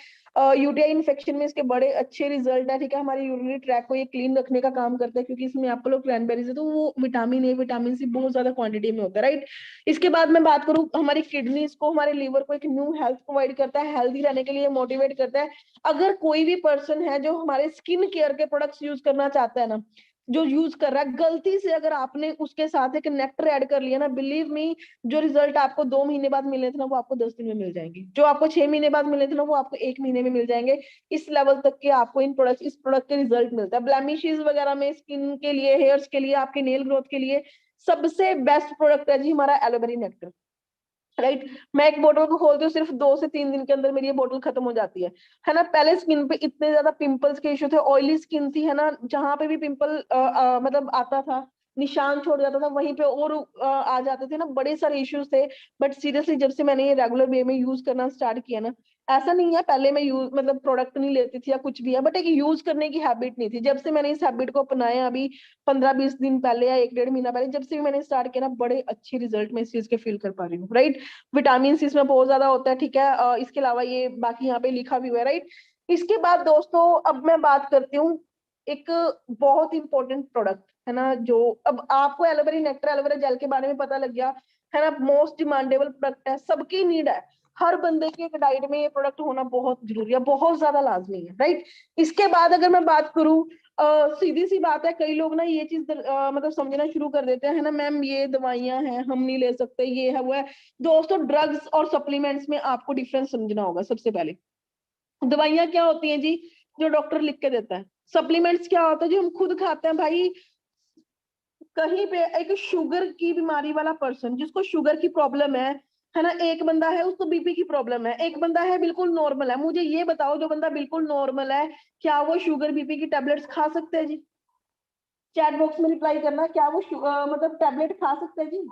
Speaker 2: यूटीआई इन्फेक्शन में इसके बड़े अच्छे रिजल्ट है, ठीक है। हमारे यूरिनरी ट्रैक को ये क्लीन रखने का काम करता है, क्योंकि इसमें एप्पल और क्रैनबेरीज है, तो वो विटामिन ए, विटामिन सी बहुत ज्यादा क्वांटिटी में होता है, राइट। इसके बाद मैं बात करूं, हमारी किडनीज को, हमारे लीवर को एक न्यू हेल्थ प्रोवाइड करता है, हेल्दी रहने के लिए मोटिवेट करता है। अगर कोई भी पर्सन है जो हमारे स्किन केयर के प्रोडक्ट्स यूज करना चाहता है ना, जो यूज कर रहा है, गलती से अगर आपने उसके साथ एक नेक्टर ऐड कर लिया ना, बिलीव मी, जो रिजल्ट आपको 2 महीने बाद मिलने थे ना, वो आपको 10 दिन में मिल जाएंगे। जो आपको 6 महीने बाद मिलने थे ना, वो आपको 1 महीने में मिल जाएंगे। इस लेवल तक के आपको इस प्रोडक्ट के रिजल्ट मिलता है। ब्लेमिशेस वगैरह में, स्किन के लिए, हेयर्स के लिए, आपके नेल ग्रोथ के लिए सबसे बेस्ट प्रोडक्ट है जी हमारा एलोवेरा नेक्टर, राइट। मैं एक बोतल को खोलती हूँ, सिर्फ 2 से 3 दिन के अंदर मेरी ये बोतल खत्म हो जाती है ना। पहले स्किन पे इतने ज्यादा पिंपल्स के इश्यू थे, ऑयली स्किन थी, है ना, जहां पे भी पिंपल मतलब आता था, निशान छोड़ जाता था वहीं पे, और आ जाते थे ना, बड़े सारे इश्यूज थे। बट सीरियसली जब से मैंने ये रेगुलर वे में यूज करना स्टार्ट किया ना, ऐसा नहीं है पहले मैं यूज मतलब प्रोडक्ट नहीं लेती थी या कुछ भी है, बट एक यूज करने की हैबिट नहीं थी। जब से मैंने इस हैबिट को अपनाया, अभी 15-20 दिन पहले या 1-1.5 महीना पहले, जब से भी मैंने स्टार्ट किया ना, बड़े अच्छे रिजल्ट मैं इस चीज के फील कर पा रही हूँ, राइट। विटामिन सी इसमें बहुत ज्यादा होता है, ठीक है। इसके अलावा ये बाकी यहाँ पे लिखा भी हुआ है, राइट। इसके बाद दोस्तों अब मैं बात करती हूँ एक बहुत इंपॉर्टेंट प्रोडक्ट, है ना, जो अब आपको एलोवेरा नेक्टर, एलोवेरा जेल के बारे में पता लग गया, है ना। मोस्ट डिमांडेबल प्रोडक्ट है, सबकी नीड है, हर बंदे की एक डाइट में ये प्रोडक्ट होना बहुत जरूरी है, बहुत ज्यादा लाजमी है, राइट। इसके बाद अगर मैं बात करूं, सीधी सी बात है, कई लोग ना ये चीज मतलब समझना शुरू कर देते हैं, है ना, मैम ये दवाइयां हैं हम नहीं ले सकते, ये है वो है। दोस्तों ड्रग्स और सप्लीमेंट्स में आपको डिफरेंस समझना होगा। सबसे पहले दवाइयां क्या होती हैं जी, जो डॉक्टर लिख के देता है। सप्लीमेंट्स क्या होता है, जो हम खुद खाते हैं भाई। कहीं पे एक शुगर की बीमारी वाला पर्सन, जिसको शुगर की प्रॉब्लम है ना, एक बंदा है उसको बीपी की प्रॉब्लम है, एक बंदा है बिल्कुल नॉर्मल है। मुझे ये बताओ, जो बंदा बिल्कुल नॉर्मल है, क्या वो शुगर बीपी की टेबलेट्स खा सकते हैं जी? चैट बॉक्स में रिप्लाई करना, क्या वो मतलब टैबलेट खा सकते हैं जी?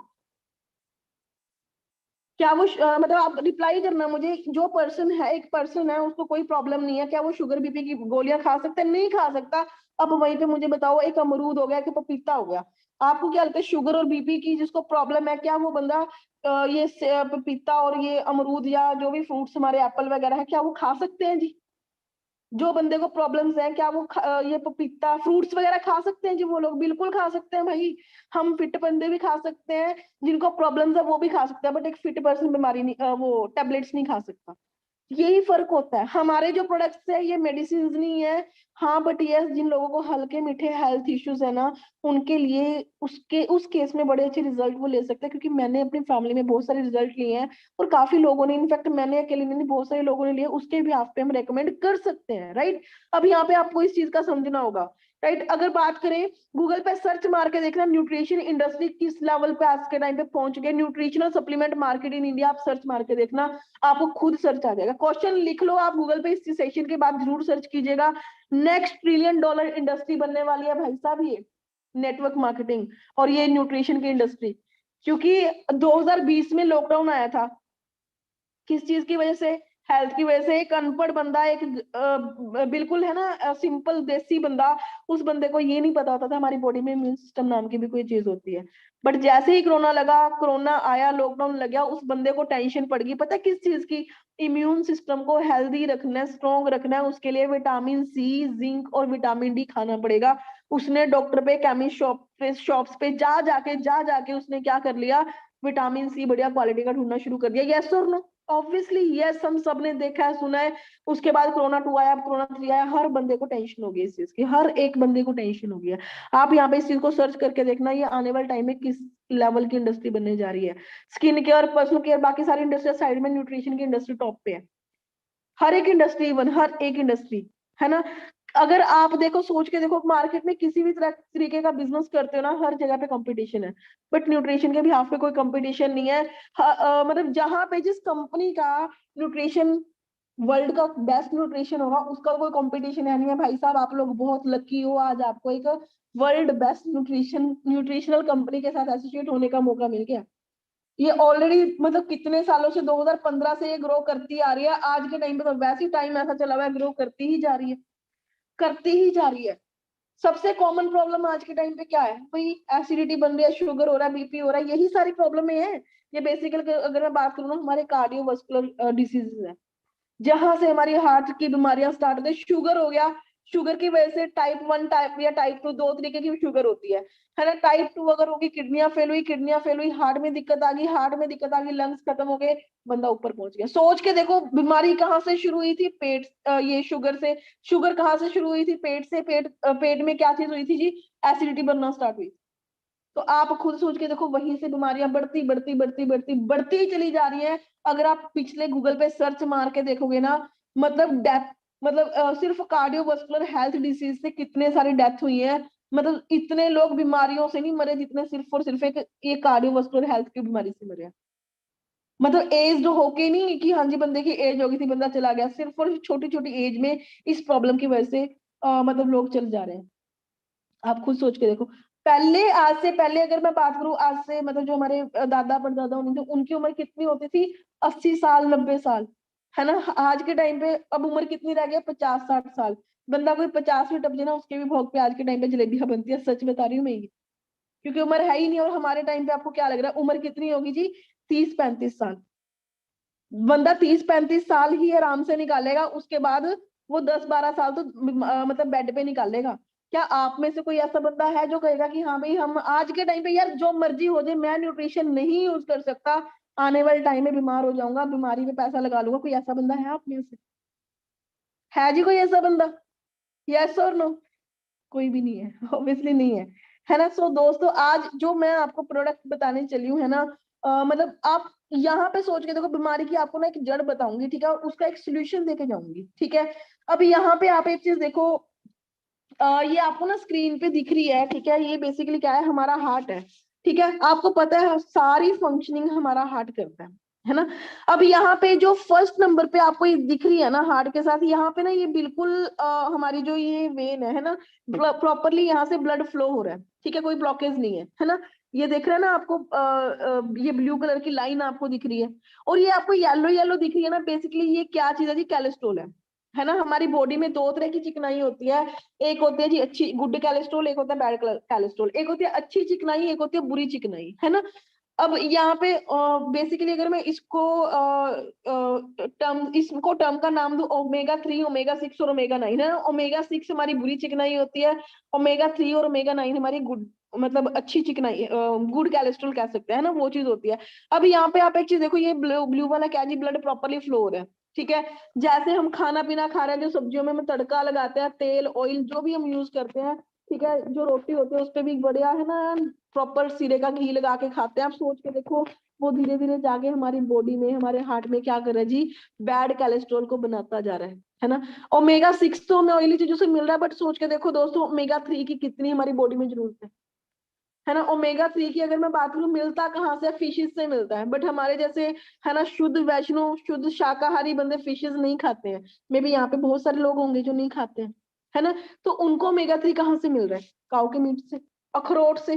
Speaker 2: क्या वो मतलब आप रिप्लाई करना मुझे, जो पर्सन है, एक पर्सन है उसको कोई प्रॉब्लम नहीं है, क्या वो शुगर बीपी की गोलियां खा सकता है? नहीं खा सकता। अब वहीं पे मुझे बताओ, एक अमरूद हो गया कि पपीता हो गया, आपको क्या लगता है शुगर और बीपी की जिसको प्रॉब्लम है, क्या वो बंदा ये पपीता और ये अमरूद या जो भी फ्रूट्स हमारे एप्पल वगैरह है, क्या वो खा सकते हैं जी? जो बंदे को प्रॉब्लम्स हैं, क्या वो ये पपीता फ्रूट्स वगैरह खा सकते हैं जी? वो लोग बिल्कुल खा सकते हैं भाई। हम फिट बंदे भी खा सकते हैं, जिनको प्रॉब्लम्स है वो भी खा सकते हैं, बट एक फिट पर्सन बीमारी नहीं वो टेबलेट्स नहीं खा सकता। यही फर्क होता है। हमारे जो प्रोडक्ट्स है ये मेडिसिन नहीं है। हाँ बट यस, जिन लोगों को हल्के मीठे हेल्थ इश्यूज है ना, उनके लिए उसके उस केस में बड़े अच्छे रिजल्ट वो ले सकते हैं, क्योंकि मैंने अपनी फैमिली में बहुत सारे रिजल्ट लिए हैं, और काफी लोगों ने, इनफैक्ट मैंने अकेले नहीं, बहुत सारे लोगों ने लिए, उसके भी आप पे हम रेकमेंड कर सकते हैं, राइट। अब यहाँ पे आपको इस चीज का समझना होगा, राइट। अगर बात करें, गूगल पे सर्च मार के देखना न्यूट्रिशन इंडस्ट्री किस लेवल पे आज के टाइम पे पहुंच गए, nutritional supplement market in India, आप सर्च मार के देखना, आपको खुद सर्च आ जाएगा। क्वेश्चन लिख लो आप गूगल पे, इस सेशन के बाद जरूर सर्च कीजिएगा। नेक्स्ट ट्रिलियन डॉलर इंडस्ट्री बनने वाली है भाई साहब ये नेटवर्क मार्केटिंग और ये न्यूट्रिशन की इंडस्ट्री। क्योंकि 2020 में लॉकडाउन आया था, किस चीज की वजह से? हेल्थ की वजह से। एक अनपढ़ बंदा, एक बिल्कुल है ना सिंपल देसी बंदा, उस बंदे को ये नहीं पता होता था हमारी बॉडी में इम्यून सिस्टम नाम की भी कोई चीज होती है। बट जैसे ही कोरोना लगा, कोरोना आया, लॉकडाउन लग गया, उस बंदे को टेंशन पड़ गई, पता है किस चीज की? इम्यून सिस्टम को हेल्दी रखना है, स्ट्रॉन्ग रखना है, उसके लिए विटामिन सी, जिंक और विटामिन डी खाना पड़ेगा। उसने डॉक्टर पे, केमिस्ट शॉप्स पे जा जाके उसने क्या कर लिया? विटामिन सी बढ़िया क्वालिटी का ढूंढना शुरू कर दिया। यस और नो? ऑब्वियसली यस, हम सब ने देखा है, सुना है। उसके बाद कोरोना 2 आया, अब कोरोना 3 आया, हर बंदे को टेंशन हो गई इस चीज की, हर एक बंदे को टेंशन हो गई है। आप यहाँ पे इस चीज को सर्च करके देखना, ये आने वाले टाइम में किस लेवल की इंडस्ट्री बनने जा रही है। स्किन केयर, पर्सनल केयर, बाकी सारी इंडस्ट्री साइड में, न्यूट्रिशन की इंडस्ट्री टॉप पे है। हर एक इंडस्ट्री, इवन हर एक इंडस्ट्री, है ना। अगर आप देखो, सोच के देखो, मार्केट में किसी भी तरह तरीके का बिजनेस करते हो ना, हर जगह पे कंपटीशन है, बट न्यूट्रिशन के भी हाथ पे कोई कंपटीशन नहीं है। मतलब जहां पे जिस कंपनी का न्यूट्रिशन वर्ल्ड का बेस्ट न्यूट्रिशन होगा, उसका कोई कंपटीशन है नहीं है भाई साहब। आप लोग बहुत लकी हो, आज आपको एक वर्ल्ड बेस्ट न्यूट्रिशनल कंपनी के साथ एसोसिएट होने का मौका मिल गया। ये ऑलरेडी मतलब कितने सालों से, 2015 से ये ग्रो करती आ रही है, आज के टाइम पे तो वैसे ही टाइम ऐसा चला हुआ है, ग्रो करती ही जा रही है, करती ही जा रही है। सबसे कॉमन प्रॉब्लम आज के टाइम पे क्या है भाई? एसिडिटी बन रही है, शुगर हो रहा है, बीपी हो रहा है, यही सारी प्रॉब्लम है। ये बेसिकली अगर मैं बात करूँ ना, हमारे कार्डियोवास्कुलर डिसीजेज है, जहां से हमारी हार्ट की बीमारियां स्टार्ट होती है। शुगर हो गया, शुगर की वजह से टाइप 1 टाइप या टाइप 2, दो तरीके की शुगर होती है ना। टाइप 2 अगर होगी, किडनियां फेल हुई, हार्ट में दिक्कत आ गई, लंग्स खत्म हो गए, बंदा ऊपर पहुंच गया। सोच के देखो, बीमारी कहाँ से शुरू हुई थी? पेट, ये शुगर से। शुगर कहाँ से शुरू हुई थी? पेट से। पेट में क्या चीज हुई थी जी? एसिडिटी बनना स्टार्ट हुई। तो आप खुद सोच के देखो, वहीं से बीमारियां बढ़ती बढ़ती बढ़ती बढ़ती बढ़ती ही चली जा रही है। अगर आप पिछले गूगल पे सर्च मार के देखोगे ना, मतलब डेथ, मतलब सिर्फ कार्डियोवास्कुलर हेल्थ डिसीज से कितने सारी डेथ हुई है। मतलब इतने लोग बीमारियों से नहीं मरे जितने सिर्फ और सिर्फ एक ये कार्डियोवास्कुलर हेल्थ की बीमारी से मरे हैं। मतलब एज होके नहीं कि हाँ जी बंदे की एज हो गई थी, बंदा चला गया, सिर्फ और छोटी छोटी एज में इस प्रॉब्लम की वजह से मतलब लोग चल जा रहे हैं। आप खुद सोच के देखो, पहले, आज से पहले अगर मैं बात करूं, आज से मतलब जो हमारे दादा परदादा होने थे, उनकी उम्र कितनी होती थी? 80 साल, 90 साल, है ना। आज के टाइम पे अब उम्र कितनी रह गई? 50-60 साल। बंदा कोई 50 भी टप जाए ना, उसके भी भोग पे आज के टाइम पे जलेबियां बनती है, सच बता रही हूँ मैं ये। क्योंकि उम्र है ही नहीं। और हमारे टाइम पे आपको क्या लग रहा है उम्र कितनी होगी जी? 30-35 साल। बंदा 30-35 साल ही आराम से निकालेगा, उसके बाद वो 10-12 साल तो मतलब बेड पे निकालेगा। क्या आप में से कोई ऐसा बंदा है जो कहेगा कि हाँ भाई, हम आज के टाइम पे यार जो मर्जी हो जाए, मैं न्यूट्रिशन नहीं यूज कर सकता, आने वाले टाइम में बीमार हो जाऊंगा, बीमारी पे पैसा लगा लूंगा? कोई ऐसा बंदा है आप में से? है जी कोई ऐसा बंदा? यस और नो? कोई भी नहीं है, ऑब्वियसली नहीं है ना। सो दोस्तों, आज जो मैं आपको प्रोडक्ट बताने चली हूँ, है ना, मतलब आप यहाँ पे सोच के देखो, बीमारी की आपको ना एक जड़ बताऊंगी, ठीक है, और उसका एक सोल्यूशन देके जाऊंगी, ठीक है। अब यहाँ पे आप एक चीज देखो, ये आपको ना स्क्रीन पे दिख रही है, ठीक है, ये बेसिकली क्या है? हमारा हार्ट है, ठीक है। आपको पता है सारी फंक्शनिंग हमारा हार्ट करता है, है ना। अब यहाँ पे जो फर्स्ट नंबर पे आपको ये दिख रही है ना हार्ट के साथ, यहाँ पे ना ये बिल्कुल हमारी जो ये वेन है ना, प्रॉपरली यहाँ से ब्लड फ्लो हो रहा है, ठीक है, कोई ब्लॉकेज नहीं है ना। ये देख रहे हैं ना आपको, ये ब्लू कलर की लाइन आपको दिख रही है, और ये आपको येलो येलो दिख रही है ना, बेसिकली ये क्या चीज है जी, कैलेस्ट्रॉल है ना। हमारी बॉडी में दो तरह की चिकनाई होती है, एक होती है जी अच्छी गुड कैलेस्ट्रॉल, एक होता है बैड कैलेस्ट्रॉल, एक होती है अच्छी चिकनाई, एक होती है बुरी चिकनाई, है ना। अब यहाँ पे बेसिकली अगर मैं इसको टर्म का नाम दूं, ओमेगा 3, ओमेगा 6 और ओमेगा 9 है। ओमेगा 6 हमारी बुरी चिकनाई होती है, ओमेगा 3 और ओमेगा 9 हमारी गुड, मतलब अच्छी चिकनाई, गुड कैलेस्ट्रॉल कह सकते हैं ना, वो चीज होती है। अब यहाँ पे आप एक चीज देखो, ये ब्लू ब्लू वाला क्या जी, ब्लड प्रॉपरली फ्लो हो रहा है, ठीक है। जैसे हम खाना पीना खा रहे हैं, जो सब्जियों में हम तड़का लगाते हैं, तेल ऑयल जो भी हम यूज करते हैं, ठीक है, जो रोटी होती है उस पर भी बढ़िया है ना, प्रॉपर सिरे का घी लगा के खाते हैं। आप सोच के देखो, वो धीरे धीरे जाके हमारी बॉडी में, हमारे हार्ट में क्या कर रहा है जी, बैड कैलेस्ट्रॉल को बनाता जा रहा है ना। ओमेगा 6 तो हमें ऑयली चीजों से मिल रहा है, बट सोच के देखो दोस्तों, ओमेगा 3 की कितनी हमारी बॉडी में जरूरत है ना। ओमेगा 3 की अगर मैं बात करूं, मिलता कहाँ से, फिशेस से मिलता है, बट हमारे जैसे है ना शुद्ध वैष्णव शुद्ध शाकाहारी बंदे फिशेस नहीं खाते हैं। मे बी यहाँ पे बहुत सारे लोग होंगे जो नहीं खाते हैं, है ना। तो उनको ओमेगा 3 कहाँ से मिल रहा है, काऊ के मीट से, अखरोट से,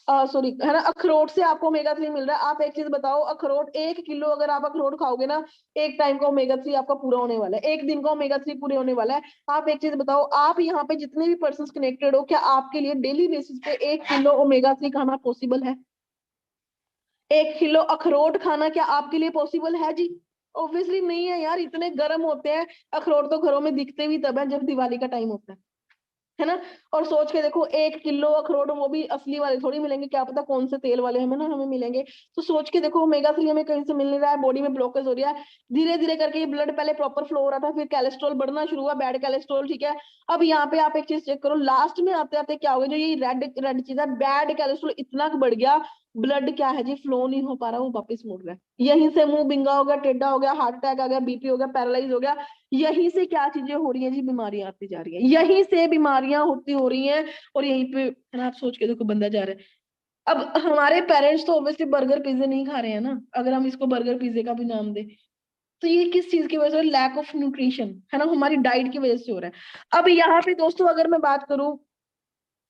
Speaker 2: सॉरी है ना, अखरोट से आपको ओमेगा 3 मिल रहा है। आप एक चीज बताओ, अखरोट 1 किलो अगर आप अखरोट खाओगे ना, एक टाइम का ओमेगा 3 आपका पूरा होने वाला है, एक दिन का ओमेगा 3 पूरे होने वाला है। आप एक चीज बताओ, आप यहाँ पे जितने भी पर्सन कनेक्टेड हो, क्या आपके लिए डेली बेसिस पे 1 किलो ओमेगा 3 खाना पॉसिबल है? 1 किलो अखरोट खाना क्या आपके लिए पॉसिबल है जी? ऑब्वियसली नहीं है यार, इतने गर्म होते हैं अखरोट, तो घरों में दिखते भी तब है जब दिवाली का टाइम होता है ना। और सोच के देखो, 1 किलो अखरोट, वो भी असली वाले थोड़ी मिलेंगे, क्या पता कौन से तेल वाले हमें ना हमें मिलेंगे। तो सोच के देखो, ओमेगा 3 हमें कहीं से मिल नहीं रहा है, बॉडी में ब्लॉकेज हो रहा है, धीरे धीरे करके ये ब्लड पहले प्रॉपर फ्लो हो रहा था, फिर कैलेस्ट्रॉल बढ़ना शुरू हुआ, बैड कैलेस्ट्रॉल, ठीक है। अब यहाँ पे आप एक चीज चेक करो, लास्ट में आते आते क्या होगा, जो ये रेड रेड चीज है, बैड कैलेस्ट्रॉल इतना बढ़ गया, ब्लड क्या है जी, फ्लो नहीं हो पा रहा, वो वापस मुड़ रहा है, यहीं से मुंह बिंगा हो गया, टेढ़ा हो गया, हार्ट अटैक आ गया, बीपी हो गया, पैरालाइज हो गया। यहीं से क्या चीजें हो रही है जी, बीमारियां आती जा रही है, यहीं से बीमारियां होती हो रही हैं। और यहीं पे है ना, आप सोच के देखो, बंदा जा रहा है। अब हमारे पेरेंट्स तो ऑब्वियसली बर्गर पिज्जे नहीं खा रहे हैं ना, अगर हम इसको बर्गर पिज्जे का भी नाम दे, तो ये किस चीज की वजह से, लैक ऑफ न्यूट्रिशन, है ना, हमारी डाइट की वजह से हो रहा है। अब यहाँ पे दोस्तों अगर मैं बात करूं,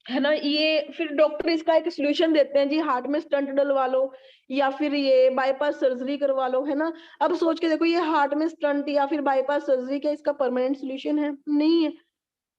Speaker 2: है ना, ये फिर डॉक्टर इसका एक सोल्यूशन देते हैं जी, हार्ट में स्टंट डलवा लो, या फिर ये बाईपास सर्जरी करवा लो, है ना। अब सोच के देखो, ये हार्ट में स्टंट या फिर बाईपास सर्जरी क्या इसका परमानेंट सोल्यूशन है? नहीं है।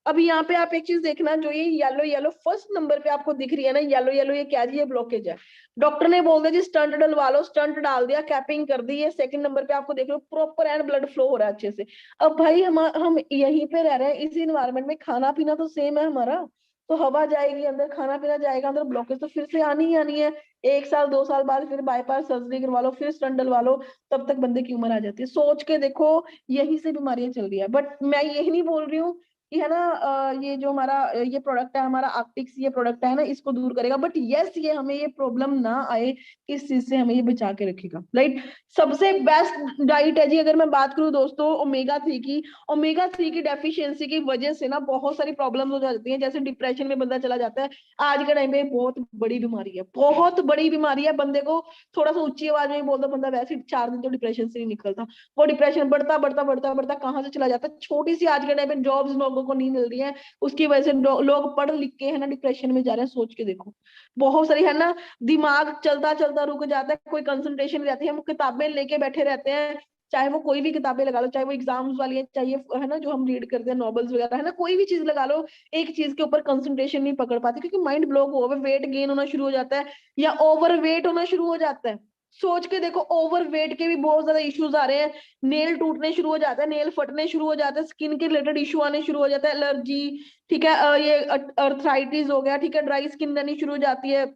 Speaker 2: अब यहाँ पे आप एक चीज देखना, जो ये येलो येलो फर्स्ट नंबर पे आपको दिख रही है ना, येलो येलो, ये क्या जी, ये ब्लॉकेज है। डॉक्टर ने बोल दिया जी स्टंट डलवा लो, स्टंट डाल दिया, कैपिंग कर दी, ये सेकंड नंबर पे आपको देख लो, प्रॉपर एंड ब्लड फ्लो हो रहा है अच्छे से। अब भाई हम यहीं पे रह रहे हैं, इसी इन्वायरमेंट में, खाना पीना तो सेम है हमारा, तो हवा जाएगी अंदर, खाना पीना जाएगा अंदर, ब्लॉकेज तो फिर से आनी ही आनी है। 1 साल 2 साल बाद फिर बाईपास सर्जरी करवा लो, फिर स्टंट डलवा लो, तब तक बंदे की उम्र आ जाती है। सोच के देखो, यहीं से बीमारियां चल रही है। बट मैं यही नहीं बोल रही हूँ कि है ना, ये जो हमारा ये प्रोडक्ट है, हमारा आर्टिक्स ये प्रोडक्ट है ना, इसको दूर करेगा, बट यस, ये हमें ये प्रॉब्लम ना आए, इस चीज से हमें ये बचा के रखेगा, राइट। सबसे बेस्ट डाइट है जी, अगर मैं बात करूं दोस्तों ओमेगा 3 की, ओमेगा 3 की डेफिशिएंसी की वजह से ना बहुत सारी प्रॉब्लम हो जाती है, जैसे डिप्रेशन में बंदा चला जाता है। आज के टाइम पे बहुत बड़ी बीमारी है, बहुत बड़ी बीमारी है। बंदे को थोड़ा सा ऊंची आवाज में बोल दो, बंदा वैसे ही 4 दिन तो डिप्रेशन से नहीं निकलता, वो डिप्रेशन बढ़ता बढ़ता बढ़ता बढ़ता कहाँ से चला जाता है। छोटी सी आज के टाइम पे जॉब्स लोगों को नहीं मिल रही है, उसकी वजह से लोग पढ़ लिख के है ना डिप्रेशन में जा रहे हैं। सोच के देखो, बहुत सारी है ना, दिमाग चलता चलता रुक जाता है, कोई कंसंट्रेशन नहीं रहती है, हम किताबें लेके बैठे रहते हैं, चाहे वो कोई भी किताबें लगा लो, चाहे वो एग्जाम्स वाली है, चाहिए है ना जो हम रीड करते हैं नॉवेल्स वगैरह, है ना, कोई भी चीज लगा लो, एक चीज के ऊपर कंसंट्रेशन नहीं पकड़ पाती, क्योंकि माइंड ब्लॉक हो गया, वेट गेन होना शुरू हो जाता है, या ओवर वेट होना शुरू हो जाता है। सोच के देखो, ओवर वेट के भी बहुत ज्यादा इश्यूज आ रहे हैं, नेल टूटने शुरू हो जाता है, नेल फटने शुरू हो जाते हैं, स्किन के रिलेटेड इशू आने शुरू हो जाता है, एलर्जी, ठीक है, ये अर्थराइटिस हो गया, ठीक है, ड्राई स्किन रहनी शुरू हो जाती है,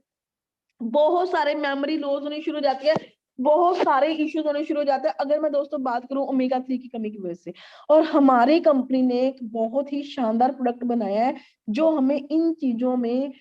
Speaker 2: बहुत सारे मेमोरी लॉस होनी शुरू हो जाती है, बहुत सारे इश्यूज होने शुरू हो जाते हैं, अगर मैं दोस्तों बात करूं ओमेगा 3 की कमी की वजह से। और हमारी कंपनी ने एक बहुत ही शानदार प्रोडक्ट बनाया है, जो हमें इन चीजों में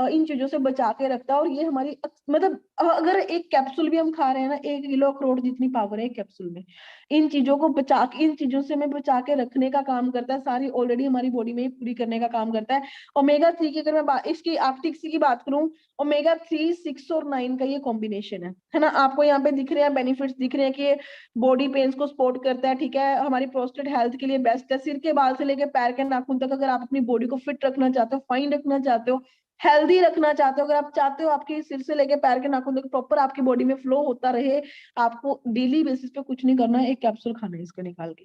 Speaker 2: इन चीजों से बचा के रखता है। और ये हमारी मतलब अगर एक कैप्सूल भी हम खा रहे हैं ना, 1 किलो अखरोट जितनी पावर है एक कैप्सूल में। इन चीजों को बचा के, इन चीजों से हमें बचा के रखने का काम करता है, सारी ऑलरेडी हमारी बॉडी में ही पूरी करने का काम करता है। ओमेगा 3 की अगर मैं इसकी आर्टिक्सी की बात करूं, ओमेगा 3, 6 और 9 का ये कॉम्बिनेशन है ना। आपको यहाँ पे दिख रहे हैं बेनिफिट्स दिख रहे हैं कि बॉडी पेन्स को सपोर्ट करता है, ठीक है, हमारी प्रोस्टेट हेल्थ के लिए बेस्ट है। सिर के बाल से लेके पैर के नाखून तक अगर आप अपनी बॉडी को फिट रखना चाहते हो, फाइन रखना चाहते हो, हेल्दी रखना चाहते हो, अगर आप चाहते हो आपके सिर से लेके पैर के नाखून तक प्रॉपर आपकी बॉडी में फ्लो होता रहे, आपको डेली बेसिस पे कुछ नहीं करना है, एक कैप्सूल खाना है इसका निकाल के,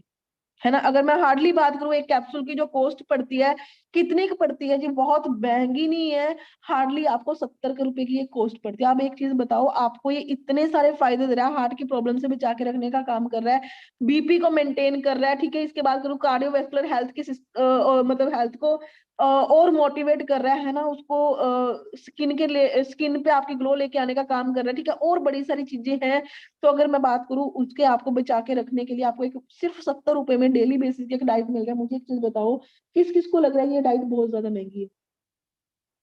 Speaker 2: है ना। अगर मैं हार्डली बात करूं, एक कैप्सूल की जो कॉस्ट पड़ती है, कितनी की पड़ती है जी, बहुत महंगी नहीं है, हार्डली आपको 70 रुपए की ये कॉस्ट पड़ती है। आप एक चीज बताओ, आपको ये इतने सारे फायदे दे रहा है, हार्ट की प्रॉब्लम से बचा के रखने का काम कर रहा है, बीपी को मेंटेन कर रहा है, ठीक है। इसके बाद करूँ कार्डियोवैस्कुलर हेल्थ की मतलब हेल्थ को और मोटिवेट कर रहा है ना, उसको स्किन के लिए, स्किन पे आपकी ग्लो लेके आने का काम कर रहा है, ठीक है, और बड़ी सारी चीजें हैं। तो अगर मैं बात करूं उसके आपको बचा के रखने के लिए, आपको एक सिर्फ 70 रुपए में डेली बेसिस की एक डाइट मिल रहा है। मुझे एक चीज बताओ, किस किस को लग रहा है ये डाइट बहुत ज्यादा महंगी है?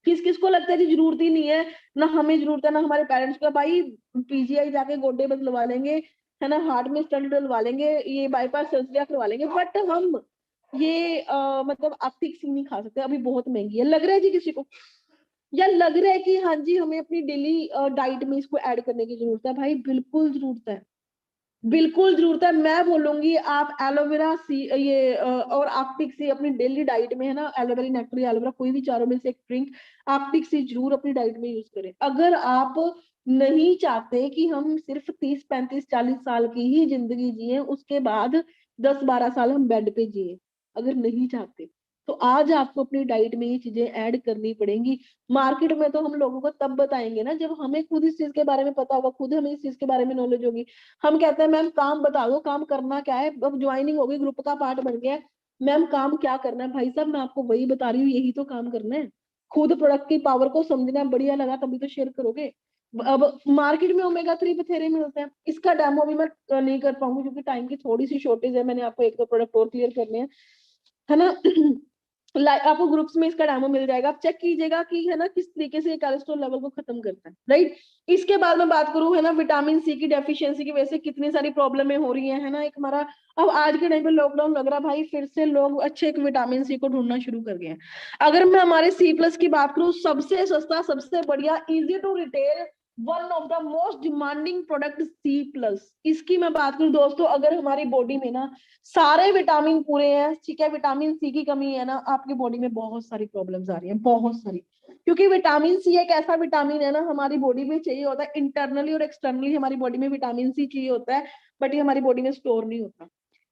Speaker 2: किस किस को लगता है जी जरूरत ही नहीं है, ना हमें जरूरत है ना हमारे पेरेंट्स को, भाई पीजीआई जाके गोड्डे बदलवा लेंगे, है ना, हार्ट में स्टंट डलवा लेंगे, ये बाईपास सर्जरी करवा लेंगे, बट हम ये मतलब आप ठीक से नहीं खा सकते, अभी बहुत महंगी है। लग रहा है जी किसी को, या लग रहा है कि हाँ जी हमें अपनी डेली डाइट में इसको ऐड करने की जरूरत है? भाई बिल्कुल जरूरत है, बिल्कुल जरूरत है। मैं बोलूंगी आप एलोवेरा सी ये और आर्कटिक सी अपनी डेली डाइट में, है ना, एलोवेरा नेक्टर या एलोवेरा कोई भी चारों में से एक ड्रिंक आर्कटिक सी जरूर अपनी डाइट में यूज करें। अगर आप नहीं चाहते कि हम सिर्फ 30, 35, 40 साल की ही जिंदगी जिए, उसके बाद 10, 12 साल हम बेड पे जिए, अगर नहीं चाहते, तो आज आपको अपनी डाइट में ये चीजें ऐड करनी पड़ेंगी। मार्केट में तो हम लोगों को तब बताएंगे ना जब हमें खुद इस चीज के बारे में पता होगा, खुद हमें इस चीज के बारे में नॉलेज होगी। हम कहते हैं मैम काम बता दो, काम करना क्या है, अब ज्वाइनिंग होगी, ग्रुप का पार्ट बन गया है, मैम काम क्या करना है? भाई साहब मैं आपको वही बता रही हूँ, यही तो काम करना है। खुद प्रोडक्ट की पावर को समझना है, बढ़िया लगा तभी तो शेयर करोगे। अब मार्केट में ओमेगा 3 बथेरे मिलते हैं, इसका डेमो भी मैं नहीं कर पाऊंगी क्योंकि टाइम की थोड़ी सी शॉर्टेज है, मैंने आपको एक दो प्रोडक्ट और क्लियर करने हैं, है ना। आपको ग्रुप्स में इसका डेमो मिल जाएगा, आप चेक कीजिएगा कि है ना किस तरीके से कोलेस्ट्रॉल लेवल को खत्म करता है, राइट। इसके बाद में बात करूं, है ना, विटामिन सी की डेफिशिएंसी की वजह से कितनी सारी प्रॉब्लमें हो रही है ना, एक हमारा अब आज के टाइम पे लॉकडाउन लग रहा भाई, फिर से लोग अच्छे एक विटामिन सी को ढूंढना शुरू कर गए हैं। अगर मैं हमारे सी प्लस की बात करूं, सबसे सस्ता, सबसे बढ़िया, easy to retail, one of the most demanding product C plus. इसकी मैं बात करूं दोस्तों, अगर हमारी बॉडी में ना सारे विटामिन पूरे हैं, ठीक है, विटामिन सी की कमी है ना, आपकी बॉडी में बहुत सारी प्रॉब्लम्स आ रही हैं, बहुत सारी। क्योंकि विटामिन सी एक ऐसा विटामिन है ना, हमारी बॉडी में चाहिए होता है, इंटरनली और एक्सटर्नली हमारी बॉडी में विटामिन सी चाहिए होता है, बट ये हमारी बॉडी में स्टोर नहीं होता।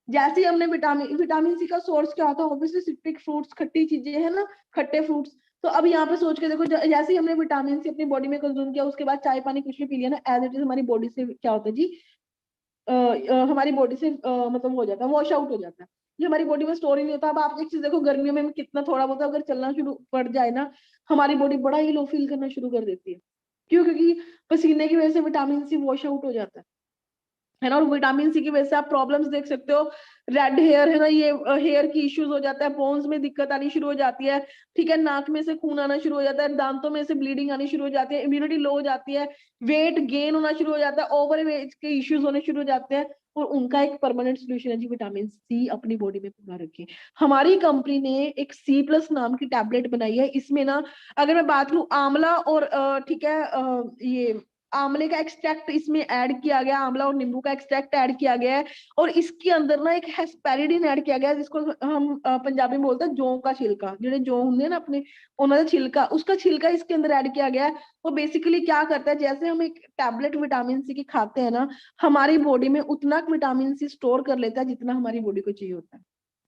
Speaker 2: जैसे ही हमने विटामिन सी का सोर्स क्या होता है? ऑब्वियसली सिट्रिक फ्रूट्स, खट्टी चीजें है ना, खट्टे फ्रूट्स। तो अब यहाँ पे सोच के देखो, जैसे ही हमने विटामिन सी अपनी बॉडी में कंज्यूम किया, उसके बाद चाय पानी कुछ भी पी लिया ना, एज इट इज हमारी बॉडी से क्या होता है जी, हमारी बॉडी से मतलब हो जाता है, वॉश आउट हो जाता है, ये हमारी बॉडी में स्टोर ही नहीं होता। अब आप एक चीज देखो, गर्मियों में कितना थोड़ा बहुत अगर चलना शुरू पड़ जाए ना, हमारी बॉडी बड़ा ही लो फील करना शुरू कर देती है। क्यों? क्योंकि पसीने की वजह से विटामिन सी वॉश आउट हो जाता है ना। और विटामिन सी की वजह से आप प्रॉब्लम्स देख सकते हो, रेड हेयर, है ना, ये हेयर की इश्यूज हो जाता है, बोन्स में दिक्कत आनी शुरू हो जाती है, ठीक है, नाक में से खून आना शुरू हो जाता है, दांतों में से ब्लीडिंग आनी शुरू हो जाती है, इम्यूनिटी लो हो जाती है, वेट गेन होना शुरू हो जाता है, ओवर वेट के इश्यूज होने शुरू हो जाते हैं। और उनका एक परमानेंट सोल्यूशन है जी, विटामिन सी अपनी बॉडी में पूरा रखें। हमारी कंपनी ने एक सी प्लस नाम की टैबलेट बनाई है, इसमें ना अगर मैं बात करूं आंवला और ठीक है ये आंवले का एक्सट्रैक्ट इसमें ऐड किया गया, आंवला और नींबू का एक्सट्रैक्ट ऐड किया गया है, और इसके अंदर ना एक हेस्पेरिडिन ऐड किया गया है, जिसको हम पंजाबी में बोलते हैं जौ का छिलका, जो जौ होंगे ना अपने, उन्होंने छिलका, उसका छिलका इसके अंदर ऐड किया गया है। वो बेसिकली क्या करता है, जैसे हम एक टैबलेट विटामिन सी की खाते हैं ना, हमारी बॉडी में उतना विटामिन सी स्टोर कर लेता है जितना हमारी बॉडी को चाहिए होता है,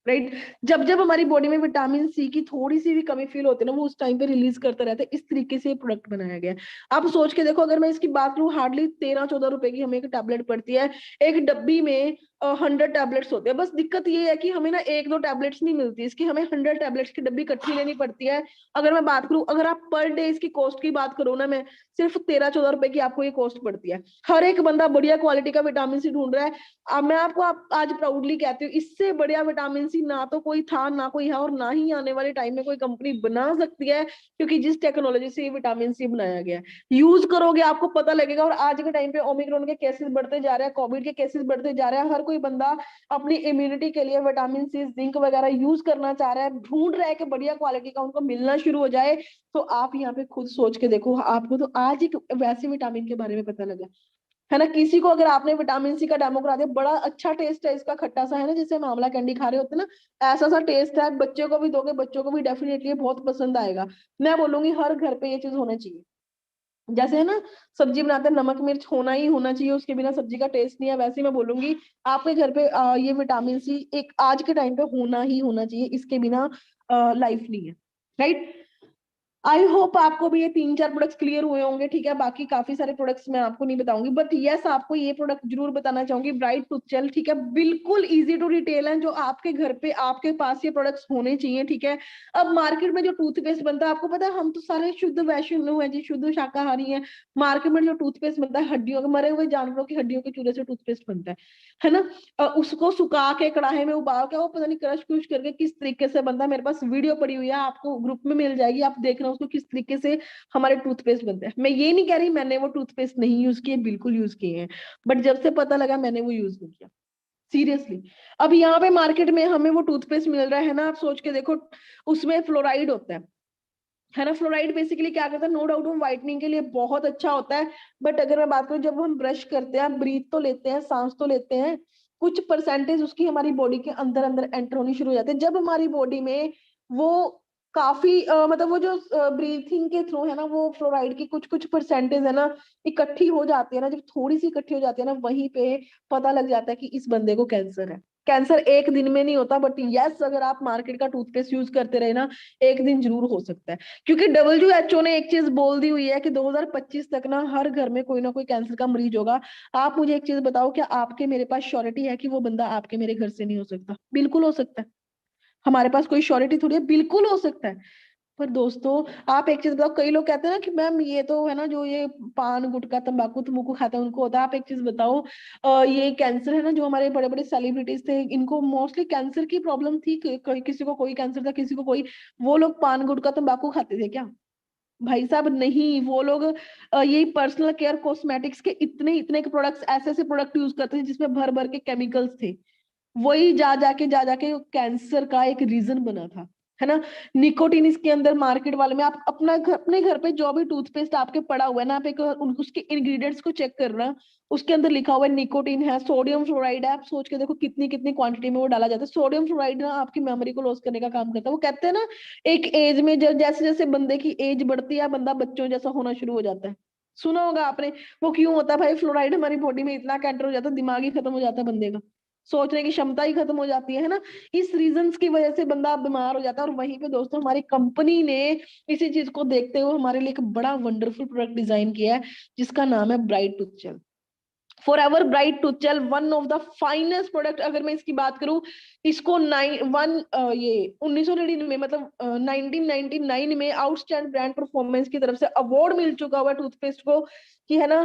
Speaker 2: राइट। जब जब हमारी बॉडी में विटामिन सी की थोड़ी सी भी कमी फील होती है ना, वो उस टाइम पे रिलीज करता रहता है। इस तरीके से प्रोडक्ट बनाया गया है। आप सोच के देखो, अगर मैं इसकी बात करूं, हार्डली 13-14 रुपए की हमें एक टैबलेट पड़ती है, एक डब्बी में 100 टैबलेट्स होते हैं। बस दिक्कत ये है कि हमें ना 1-2 टैबलेट्स नहीं मिलती, इसकी हमें 100 टैबलेट्स की डब्बी इकट्ठी लेनी पड़ती है। अगर मैं बात करूं, अगर आप पर डे इसकी कॉस्ट की बात करूं ना, मैं सिर्फ 13-14 रुपए की आपको ये कॉस्ट पड़ती है। हर एक बंदा बढ़िया क्वालिटी का विटामिन सी ढूंढ रहा है। अब मैं आपको आज प्राउडली कहती हूँ, इससे बढ़िया विटामिन सी ना तो कोई था, ना कोई है, और ना ही आने वाले टाइम में कोई कंपनी बना सकती है, क्योंकि जिस टेक्नोलॉजी से ये विटामिन सी बनाया गया है, यूज करोगे आपको पता लगेगा। और आज के टाइम पे ओमिक्रॉन के केसेस बढ़ते जा रहे हैं, कोविड के केसेस बढ़ते जा रहे हैं, हर कोई बंदा अपनी इम्यूनिटी के लिए विटामिन सी, जिंक वगैरह यूज करना चाह रहा है, ढूंढ रहा है कि बढ़िया क्वालिटी का उनको मिलना शुरू हो जाए। तो आप यहाँ पे खुद सोच के देखो, आपको तो आज एक वैसे विटामिन के बारे में पता लगा है ना। किसी को अगर आपने विटामिन सी का डेमो करा दिया, बड़ा अच्छा टेस्ट है इसका, खट्टा सा है ना, जैसे हम आंवला कैंडी खा रहे होते हैं ना, ऐसा सा टेस्ट है। बच्चे को भी दोगे, बच्चों को भी डेफिनेटली बहुत पसंद आएगा। मैं बोलूंगी हर घर पे ये चीज होना चाहिए। जैसे है ना, सब्जी बनाते हैं, नमक मिर्च होना ही होना चाहिए, उसके बिना सब्जी का टेस्ट नहीं है, वैसे ही मैं बोलूंगी आपके घर पे ये विटामिन सी एक आज के टाइम पे होना ही होना चाहिए, इसके बिना लाइफ नहीं है, राइट। आई होप आपको भी ये 3-4 प्रोडक्ट्स क्लियर हुए होंगे, ठीक है। बाकी काफी सारे प्रोडक्ट्स मैं आपको नहीं बताऊंगी, बट यस आपको ये प्रोडक्ट जरूर बताना चाहूंगी, ब्राइट टूथजेल, ठीक है। बिल्कुल इजी टू रिटेल है, जो आपके घर पे आपके पास ये प्रोडक्ट्स होने चाहिए, ठीक है। अब मार्केट में जो टूथपेस्ट बनता है, आपको पता है हम तो सारे शुद्ध वैष्णव है जी, शुद्ध शाकाहारी है। मार्केट में जो टूथपेस्ट बनता है, हड्डियों के, मरे हुए जानवरों की हड्डियों के चूरे से टूथपेस्ट बनता है ना। उसको सुखा के कढ़ाई में उबाल के, वो पता नहीं क्रश क्रुश करके किस तरीके से बनता है, मेरे पास वीडियो पड़ी हुई है, आपको ग्रुप में मिल जाएगी, आप देखना उसको किस तरीके से हमारे टूथपेस्ट बनते हैं। मैं ये नहीं कह रही मैंने वो टूथपेस्ट नहीं यूज किए, बिल्कुल यूज किए हैं, बट जब से पता लगा मैंने वो यूज नहीं किया, सीरियसली। अब यहाँ पे मार्केट में हमें वो टूथपेस्ट मिल रहा है ना, आप सोच के देखो, उसमें फ्लोराइड होता है ना। फ्लोराइड बेसिकली क्या करता है, नो डाउट वो व्हाइटनिंग के लिए बहुत अच्छा होता है, बट अगर मैं बात करूं, जब हम ब्रश करते हैं, ब्रीथ तो लेते हैं, सांस तो लेते हैं, कुछ परसेंटेज उसकी हमारी बॉडी के अंदर अंदर एंटर होनी शुरू हो जाते हैं। जब हमारी बॉडी में वो काफी मतलब वो जो ब्रीथिंग के थ्रू है ना, वो फ्लोराइड की कुछ कुछ परसेंटेज है ना, इकट्ठी हो जाती है ना, जब थोड़ी सी इकट्ठी हो जाती है ना, वहीं पे पता लग जाता है कि इस बंदे को कैंसर है। कैंसर एक दिन में नहीं होता, बट यस अगर आप मार्केट का टूथपेस्ट यूज करते रहे ना, एक दिन जरूर हो सकता है। क्योंकि WHO ने एक चीज बोल दी हुई है कि 2025 तक ना हर घर में कोई ना कोई कैंसर का मरीज होगा। आप मुझे एक चीज बताओ, क्या आपके मेरे पास श्योरिटी है कि वो बंदा आपके मेरे घर से नहीं हो सकता? बिल्कुल हो सकता है, हमारे पास कोई श्योरिटी थोड़ी है, बिल्कुल हो सकता है। पर दोस्तों आप एक चीज बताओ, कई लोग कहते हैं ना कि मैम ये तो है ना, जो ये पान गुटखा तंबाकू तमुकू खाते हैं उनको होता है। आप एक चीज बताओ, ये कैंसर है ना, जो हमारे बड़े बड़े सेलिब्रिटीज थे, इनको मोस्टली कैंसर की प्रॉब्लम थी, किसी को कोई कैंसर था, किसी को कोई, वो लोग पान गुटखा तंबाकू खाते थे क्या? भाई साहब नहीं, वो लोग यही पर्सनल केयर कॉस्मेटिक्स के इतने इतने प्रोडक्ट्स, ऐसे ऐसे प्रोडक्ट यूज करते थे जिसमें भर भर के केमिकल्स थे। वही जा जाके कैंसर का एक रीजन बना था, है ना। निकोटीन इसके अंदर मार्केट वाले में, आप अपने घर पे जो भी टूथपेस्ट आपके पड़ा हुआ है ना, आप एक उसके इंग्रेडिएंट्स को चेक करना, उसके अंदर लिखा हुआ है निकोटीन है, सोडियम फ्लोराइड है। आप सोच के देखो कितनी कितनी क्वांटिटी में वो डाला जाता है। सोडियम फ्लोराइड ना आपकी मेमोरी को लॉस करने का काम करता है। वो कहते हैं ना, एक एज में जब जैसे जैसे बंदे की एज बढ़ती है, बंदा बच्चों जैसा होना शुरू हो जाता है। सुना होगा आपने। वो क्यों होता है भाई? फ्लोराइड हमारी बॉडी में इतना कैंटर हो जाता है, दिमाग ही खत्म हो जाता है बंदे का, सोचने की क्षमता ही खत्म हो जाती है ना। इस रीजंस की वजह से बंदा बीमार हो जाता है। और वहीं पे दोस्तों हमारी कंपनी ने इसी चीज को देखते हुए हमारे लिए एक बड़ा वंडरफुल प्रोडक्ट डिजाइन किया है, जिसका नाम है bright tooth. For ever bright tooth, one of the finest product. अगर मैं इसकी बात करूं, इसको ये 1999 मतलब 1999 में आउटस्टैंड ब्रांड परफॉर्मेंस की तरफ से अवार्ड मिल चुका हुआ टूथपेस्ट को, कि है ना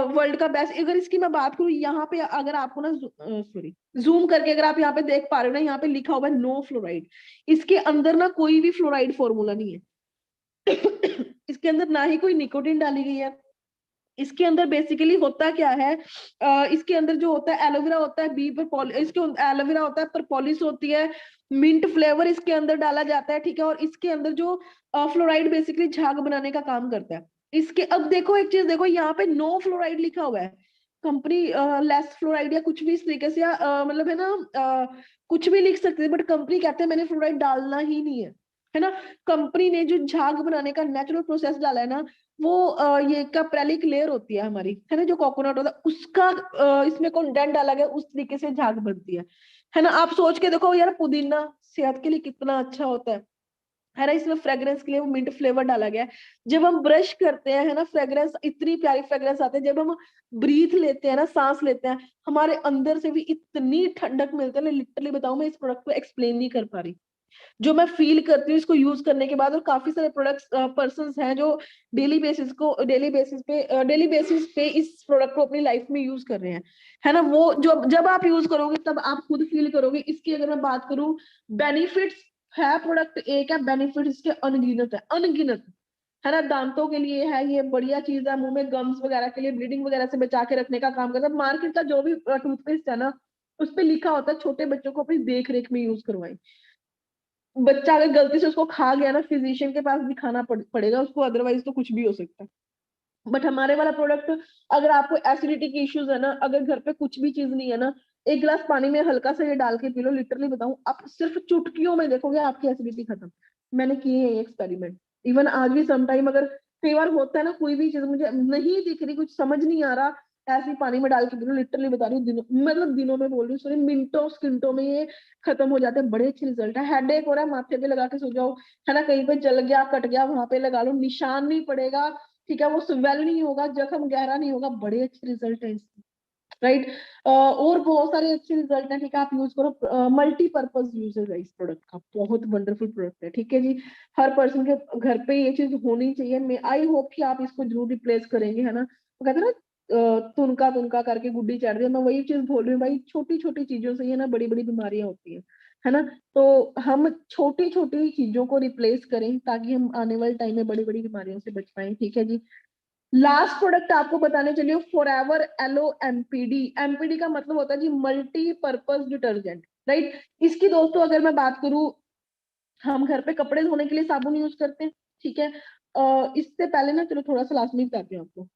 Speaker 2: वर्ल्ड का बेस्ट। अगर इसकी मैं बात करूं, यहाँ पे अगर आपको ना सॉरी जूम करके अगर आप यहाँ पे देख पा रहे हो ना, यहाँ पे लिखा हुआ है नो फ्लोराइड। इसके अंदर ना कोई भी फ्लोराइड फॉर्मूला नहीं है। इसके अंदर ना ही कोई निकोटिन डाली गई है। इसके अंदर बेसिकली होता क्या है, इसके अंदर जो होता है एलोवेरा होता है, बी पर इसके एलोवेरा होता है, परपोलिस होती है, मिंट फ्लेवर इसके अंदर डाला जाता है, ठीक है। और इसके अंदर जो फ्लोराइड बेसिकली झाग बनाने का काम करता है। इसके अब देखो एक चीज देखो, यहाँ पे नो फ्लोराइड लिखा हुआ है। कंपनी लेस फ्लोराइड या कुछ भी इस तरीके से मतलब है ना, कुछ भी लिख सकते हैं, बट कंपनी कहते हैं मैंने फ्लोराइड डालना ही नहीं है ना। कंपनी ने जो झाग बनाने का नेचुरल प्रोसेस डाला है ना, वो ये कैप्रेलिक लेयर होती है हमारी, है ना, जो कोकोनट होता है उसका इसमें कंटेंट डाला गया, उस तरीके से झाग बनती है ना। आप सोच के देखो यार, पुदीना सेहत के लिए कितना अच्छा होता है। है ना, इसमें फ्रेग्रेंस के लिए वो मिंट फ्लेवर डाला गया है। जब हम ब्रश करते हैं, है ना, फ्रेग्रेंस, इतनी प्यारी फ्रेग्रेंस आती है। जब हम ब्रीथ लेते हैं ना, सांस लेते हैं, हमारे अंदर से भी इतनी ठंडक मिलती है, लिटरली बताऊं, मैं इस प्रोडक्ट को एक्सप्लेन नहीं कर पा रही। जो मैं फील करती हूँ इसको यूज करने के बाद, और काफी सारे प्रोडक्ट्स पर्संस हैं जो डेली बेसिस पे इस प्रोडक्ट को अपनी लाइफ में यूज कर रहे हैं, है ना। वो जो जब आप यूज करोगे तब आप खुद फील करोगे। इसकी अगर मैं बात करूं, बेनिफिट्स है, प्रोडक्ट एक है, बेनिफिट इसके अनगिनत है, अनगिनत, है ना। दांतों के लिए है ये बढ़िया चीज है, मुंह में गम्स वगैरह के लिए, ब्लीडिंग वगैरह से बचा के रखने का काम करता है। मार्केट का जो भी टूथपेस्ट है ना, उस पे लिखा होता है छोटे बच्चों को अपनी देख रेख में यूज करवाएं। बच्चा अगर गलती से उसको खा गया ना, फिजिशियन के पास दिखाना पड़ेगा उसको, अदरवाइज तो कुछ भी हो सकता है। बट हमारे वाला प्रोडक्ट, अगर आपको एसिडिटी की इश्यूज है ना, अगर घर पे कुछ भी चीज नहीं है ना, एक गिलास पानी में हल्का सा ये डाल के पी लो, लिटरली बताऊं, आप सिर्फ चुटकियों में देखोगे आपकी एसिडिटी खत्म। मैंने किए हैं ये एक्सपेरिमेंट। इवन आज भी समटाइम अगर कई बार होता है ना, कोई भी चीज मुझे नहीं दिख रही, कुछ समझ नहीं आ रहा, ऐसे ही पानी में डाल के पी लो, लिटरली बता रही हूँ, दिनों, मतलब दिनों में बोल रही हूँ, सॉरी, मिनटों स्किंटों में ये खत्म हो जाते हैं। बड़े अच्छे रिजल्ट है। हेडेक हो रहा है, माथे पे लगा के सो जाओ, है ना, कहीं पे जल गया कट गया वहां पे लगा लो, निशान नहीं पड़ेगा, ठीक है, वो स्वेल नहीं होगा, जख्म गहरा नहीं होगा, बड़े अच्छे रिजल्ट है इसके, राइट। और बहुत सारे अच्छे रिजल्ट हैं, ठीक है, आप यूज करो। मल्टीपर्पज यूजेस है इस प्रोडक्ट का, बहुत वंडरफुल प्रोडक्ट है, ठीक है जी। हर पर्सन के घर पे ये चीज होनी चाहिए। मैं आई होप कि आप इसको जरूर रिप्लेस करेंगे, है ना। वो कहते हैं ना, तुनका तुनका करके गुड्डी चढ़ रही है, मैं वही चीज बोल रही हूँ भाई, छोटी छोटी चीजों से ये ना बड़ी बड़ी बीमारियां होती है ना। तो हम छोटी छोटी चीजों को रिप्लेस करें ताकि हम आने वाले टाइम में बड़ी बड़ी बीमारियों से बच पाए, ठीक है जी। लास्ट प्रोडक्ट आपको बताने चलिए, फॉरएवर एलो एमपीडी। एमपीडी का मतलब होता है जी मल्टीपर्पज डिटर्जेंट, राइट। इसकी दोस्तों अगर मैं बात करूं, हम घर पे कपड़े धोने के लिए साबुन यूज करते हैं, ठीक है। इससे पहले ना, चलो थोड़ा सा लास्ट में बताती हूँ आपको,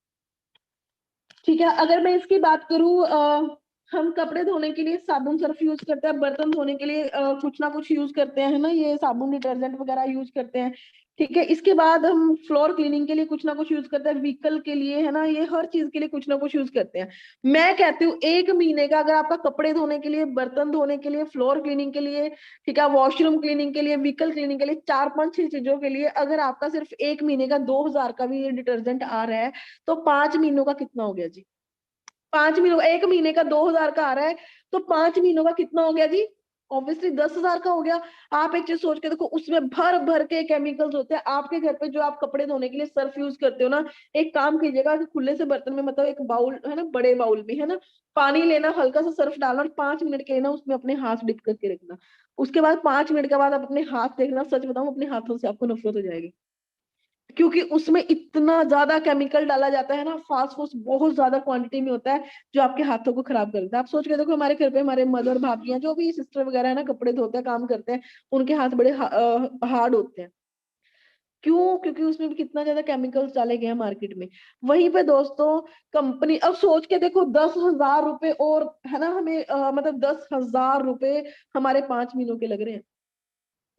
Speaker 2: ठीक है। अगर मैं इसकी बात करूं, हम कपड़े धोने के लिए साबुन सर्फ यूज करते हैं, बर्तन धोने के लिए कुछ ना कुछ यूज करते हैं, है ना, ये साबुन डिटर्जेंट वगैरह यूज करते हैं, ठीक है। इसके बाद हम फ्लोर क्लीनिंग के लिए कुछ ना कुछ यूज करते हैं, व्हीकल के लिए, है ना, ये हर चीज के लिए कुछ ना कुछ यूज करते हैं। मैं कहती हूँ 1 महीने का, अगर आपका कपड़े धोने के लिए, बर्तन धोने के लिए, फ्लोर क्लीनिंग के लिए, ठीक है, वॉशरूम क्लीनिंग के लिए, व्हीकल क्लीनिंग के लिए, 4 5 6 चीजों के लिए, अगर आपका सिर्फ 1 महीने का 2000 का भी ये डिटर्जेंट आ रहा है, तो 5 महीनों का कितना हो गया जी। 5 महीनों, 1 महीने का 2000 का आ रहा है, तो 5 महीनों का कितना हो गया जी। ऑब्वियसली 10,000 का हो गया। आप एक चीज सोच के देखो, उसमें भर भर के केमिकल्स होते हैं। आपके घर पे जो आप कपड़े धोने के लिए सर्फ यूज करते हो ना, एक काम कीजिएगा कि खुले से बर्तन में, मतलब एक बाउल है ना, बड़े बाउल में, है ना, पानी लेना, हल्का सा सर्फ डालना, और 5 मिनट के लिए ना उसमें अपने हाथ डिप करके रखना। उसके बाद 5 मिनट के बाद आप अपने हाथ देखना, सच बताऊं, अपने हाथों से आपको नफरत हो जाएगी, क्योंकि उसमें इतना ज्यादा केमिकल डाला जाता है ना, फास्फोरस बहुत ज्यादा क्वांटिटी में होता है, जो आपके हाथों को खराब कर देता है। आप सोच के देखो, हमारे घर पे हमारे मदर भाभियां जो भी सिस्टर वगैरह है ना, कपड़े धोते हैं, काम करते हैं, उनके हाथ बड़े हार्ड होते हैं। क्यों? क्योंकि उसमें भी कितना ज्यादा केमिकल्स डाले गए हैं मार्केट में। वहीं पे दोस्तों, कंपनी, अब सोच के देखो, 10,000 रुपए, और है ना, हमें मतलब 10,000 रुपए हमारे 5 महीनों के लग रहे हैं।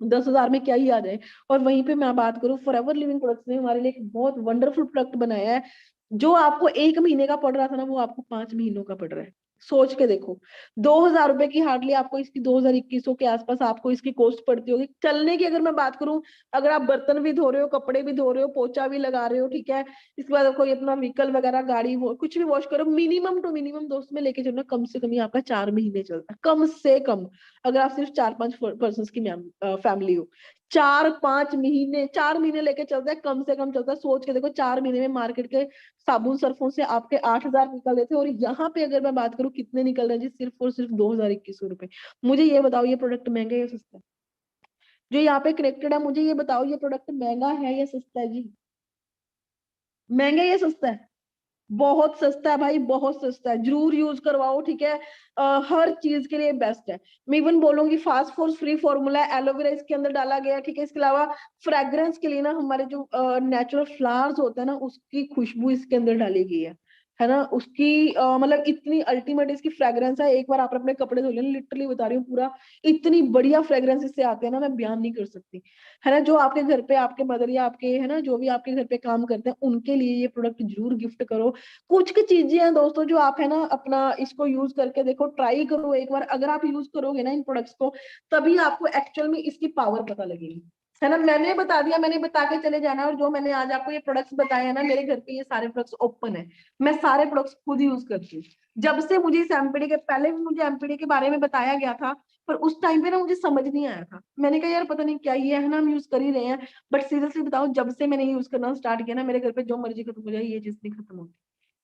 Speaker 2: 10,000 में क्या ही आ जाए। और वहीं पे मैं बात करूं, फॉरएवर लिविंग प्रोडक्ट्स ने हमारे लिए एक बहुत वंडरफुल प्रोडक्ट बनाया है। जो आपको 1 महीने का पड़ रहा था ना, वो आपको 5 महीनों का पड़ रहा है। सोच के देखो, 2,000 रुपए की हार्डली आपको इसकी 2021 के आसपास आपको इसकी कॉस्ट पड़ती होगी चलने की। अगर मैं बात करूं, अगर आप बर्तन भी धो रहे हो, कपड़े भी धो रहे हो, पोछा भी लगा रहे हो, ठीक है, इसके बाद कोई अपना व्हीकल वगैरह, गाड़ी कुछ भी वॉश करो, मिनिमम टू मिनिमम दोस्त में लेके चलना, कम से कम ही आपका 4 महीने चलता है, कम से कम। अगर आप सिर्फ 4 5 पर्सन की फैमिली हो, 4 5 महीने, 4 महीने लेके चलता है, कम से कम चलता है। सोच के देखो, 4 महीने में मार्केट के साबुन सर्फों से आपके 8,000 निकल रहे थे, और यहाँ पे अगर मैं बात करूँ कितने निकल रहे हैं जी, सिर्फ और सिर्फ 2,000 21 रुपए। मुझे ये बताओ, ये प्रोडक्ट महंगा है या सस्ता है? जो यहाँ पे कनेक्टेड है, मुझे ये बताओ, ये प्रोडक्ट महंगा है या सस्ता है जी? महंगा है या सस्ता है? बहुत सस्ता है भाई, बहुत सस्ता है, जरूर यूज करवाओ, ठीक है। हर चीज के लिए बेस्ट है। मैं इवन बोलूंगी, फास्ट फोर्स फ्री फॉर्मूला है, एलोवेरा इसके अंदर डाला गया है, ठीक है। इसके अलावा फ्रेग्रेंस के लिए ना, हमारे जो नेचुरल फ्लावर्स होते हैं ना, उसकी खुशबू इसके अंदर डाली गई है ना। उसकी मतलब इतनी अल्टीमेट इसकी फ्रेग्रेंस है। एक बार आप अपने कपड़े धो लेना, लिटरली बता रही हूँ, पूरा इतनी बढ़िया फ्रेग्रेंस इससे आते हैं ना, मैं बयान नहीं कर सकती, है ना। जो आपके घर पे आपके मदर या आपके, है ना, जो भी आपके घर पे काम करते हैं, उनके लिए ये प्रोडक्ट जरूर गिफ्ट करो। कुछ की चीजें हैं दोस्तों, जो आप, है ना, अपना इसको यूज करके देखो, ट्राई करो एक बार। अगर आप यूज करोगे ना इन प्रोडक्ट्स को, तभी आपको एक्चुअल में इसकी पावर पता लगेगी।
Speaker 1: है ना, मैंने बता दिया, मैंने बता के चले जाना। और जो मैंने आज आपको ये प्रोडक्ट्स बताए हैं ना, मेरे घर पे ये सारे प्रोडक्ट्स ओपन है, मैं सारे प्रोडक्ट्स खुद यूज करती हूँ। जब से मुझे इस एमपीडी के, पहले भी मुझे एमपीडी के बारे में बताया गया था, पर उस टाइम पे ना मुझे समझ नहीं आया था। मैंने कहा यार पता नहीं क्या ये है ना, हम यूज कर ही रहे हैं। बट सीरियसली बताओ, जब से मैंने यूज करना स्टार्ट किया ना, मेरे घर पे जो मर्जी खत्म हो जाए, ये चीज नहीं खत्म होती।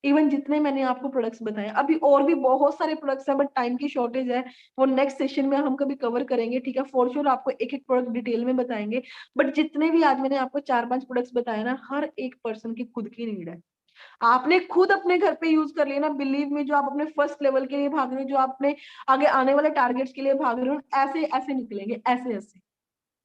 Speaker 1: इवन जितने मैंने आपको प्रोडक्ट्स बताए, अभी और भी बहुत सारे प्रोडक्ट्स हैं, बट टाइम की शॉर्टेज है। वो नेक्स्ट सेशन में हम कभी कवर करेंगे, ठीक है, फॉर श्योर आपको एक एक प्रोडक्ट डिटेल में बताएंगे। बट जितने भी आज मैंने आपको 4-5 प्रोडक्ट्स बताए ना, हर एक पर्सन की खुद की नीड है। आपने खुद अपने घर पे यूज कर लिया ना, बिलीव में, जो आप अपने फर्स्ट लेवल के लिए भाग रहे हो, जो आप अपने आगे आने वाले टारगेट्स के लिए भाग रहे हो, ऐसे ऐसे निकलेंगे, ऐसे ऐसे,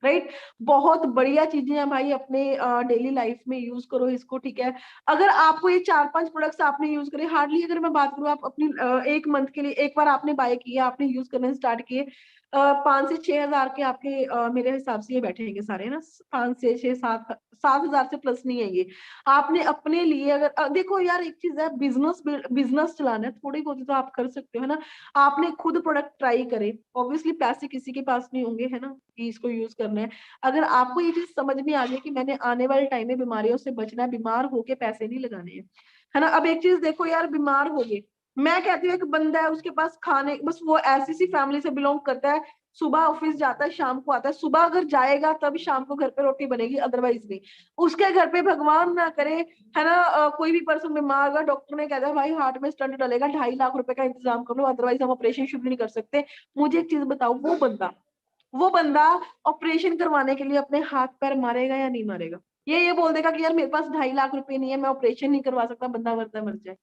Speaker 1: राइट। बहुत बढ़िया चीजें हैं भाई, अपने डेली लाइफ में यूज करो इसको, ठीक है। अगर आपको ये 4-5 प्रोडक्ट्स आपने यूज करे, हार्डली अगर मैं बात करूँ, आप अपनी 1 मंथ के लिए एक बार आपने बाय किया, आपने यूज करना स्टार्ट किए, 5 से 6 हजार के आपके मेरे हिसाब से ये बैठेंगे सारे ना, 5 से 6 7 7 हजार से प्लस नहीं है ये। आपने अपने लिए अगर देखो यार, एक चीज है, बिजनेस बिजनेस चलाना है, थोड़ी बहुत तो आप कर सकते हो, है ना। आपने खुद प्रोडक्ट ट्राई करे, ऑब्वियसली पैसे किसी के पास नहीं होंगे, है ना, कि इसको यूज करना है। अगर आपको ये चीज समझ में आ गई कि मैंने आने वाले टाइम में बीमारियों से बचना है, बीमार होके पैसे नहीं लगाने हैं, है ना। अब एक चीज देखो यार, बीमार हो गए, मैं कहती हूँ एक बंदा है, उसके पास खाने, बस वो ऐसी सी फैमिली से बिलोंग करता है, सुबह ऑफिस जाता है, शाम को आता है, सुबह अगर जाएगा तब शाम को घर पे रोटी बनेगी, अदरवाइज नहीं। उसके घर पे भगवान ना करे, है ना, कोई भी पर्सन बीमार होगा, डॉक्टर ने कहता है भाई हार्ट में स्टंट डलेगा, 2.5 लाख रुपए का इंतजाम कर लो, अदरवाइज हम ऑपरेशन शुरू नहीं कर सकते। मुझे एक चीज बताओ, वो बंदा ऑपरेशन करवाने के लिए अपने हाथ पैर मारेगा या नहीं मारेगा? ये बोल देगा कि यार मेरे पास 2.5 लाख रुपए नहीं है, मैं ऑपरेशन नहीं करवा सकता, बंदा मरता मर जाए।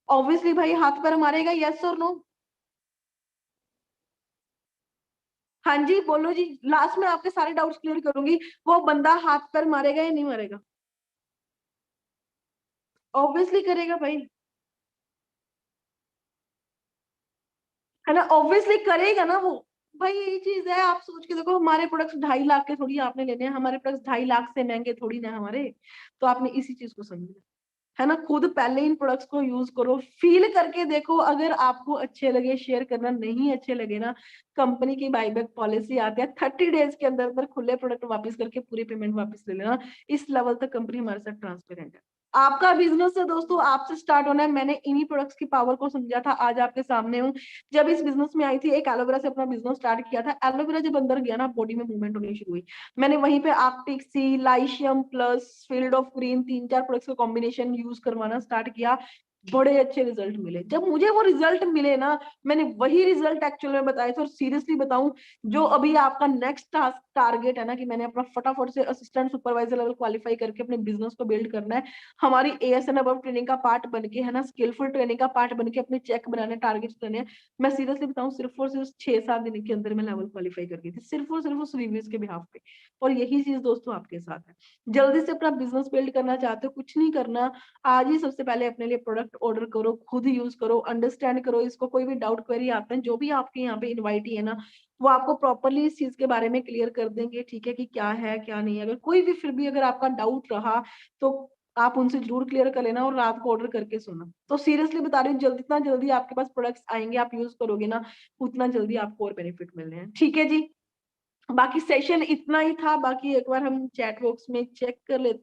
Speaker 1: ऑब्वियसली भाई हाथ पैर मारेगा, यस और नो? हाँ जी बोलो जी, लास्ट में आपके सारे डाउट्स क्लियर करूंगी। वो बंदा हाथ पैर मारेगा या नहीं मारेगा? ऑब्वियसली करेगा भाई, है ना, ऑब्वियसली करेगा ना वो। भाई यही चीज है, आप सोच के देखो, हमारे प्रोडक्ट्स 2.5 लाख के थोड़ी आपने लेने हैं, हमारे प्रोडक्ट्स 2.5 लाख से महंगे थोड़ी ना हमारे। तो आपने इसी चीज को समझना, है ना। खुद पहले इन प्रोडक्ट्स को यूज करो, फील करके देखो, अगर आपको अच्छे लगे शेयर करना, नहीं अच्छे लगे ना, कंपनी की बाईबैक पॉलिसी आती है, 30 डेज के अंदर अंदर खुले प्रोडक्ट वापस करके पूरी पेमेंट वापस ले लेना। इस लेवल तक कंपनी हमारे साथ ट्रांसपेरेंट है। आपका बिजनेस है दोस्तों, आपसे स्टार्ट होना है। मैंने इन्हीं प्रोडक्ट्स की पावर को समझा था, आज आपके सामने हूँ। जब इस बिजनेस में आई थी, एक एलोवेरा से अपना बिजनेस स्टार्ट किया था, एलोवेरा जब अंदर गया ना, बॉडी में मूवमेंट होनी शुरू हुई। मैंने वहीं पे Arctic Sea, Lycium Plus, Field of Green, 3-4 products का कॉम्बिनेशन यूज करवाना स्टार्ट किया। बड़े अच्छे रिजल्ट मिले। जब मुझे वो रिजल्ट मिले ना, मैंने वही रिजल्ट एक्चुअल में बताए थे। और सीरियसली बताऊं, जो अभी आपका नेक्स्ट टास्क टारगेट है ना, कि मैंने अपना फटाफट से असिस्टेंट सुपरवाइजर लेवल क्वालिफाई करके अपने बिजनेस को बिल्ड करना है, हमारी एएसएन अबव ट्रेनिंग का पार्ट बन के, है ना, स्किलफुल ट्रेनिंग का पार्ट बन के अपने चेक बनाने, टारगेट्स बनाने हैं। मैं सीरियसली बताऊं, सिर्फ और सिर्फ 6-7 दिन के अंदर मैं लेवल क्वालिफाई कर गई थी, सिर्फ और सिर्फ उस रिव्यूज के बिहाफ पे। और यही चीज दोस्तों आपके साथ है। जल्दी से अपना बिजनेस बिल्ड करना चाहते हो, कुछ नहीं करना, आज ही सबसे पहले अपने लिए प्रोडक्ट ऑर्डर करो, खुद यूज करो, अंडरस्टैंड करो इसको। कोई भी डाउट क्वेरी आते हैं, जो भी आपके यहाँ पे इनवाइट है ना, वो आपको प्रॉपरली इस चीज के बारे में क्लियर कर देंगे, ठीक है, कि क्या है क्या नहीं है। अगर कोई भी फिर भी अगर आपका डाउट रहा, तो आप उनसे जरूर क्लियर कर लेना, और रात को ऑर्डर करके सोना। तो सीरियसली बता रही हूँ, जल्दी, जितना जल्दी आपके पास प्रोडक्ट्स आएंगे, आप यूज करोगे ना, उतना जल्दी आपको और बेनिफिट मिलने हैं, ठीक है जी। बाकी सेशन इतना ही था, बाकी एक बार हम चैट बॉक्स में चेक कर लेते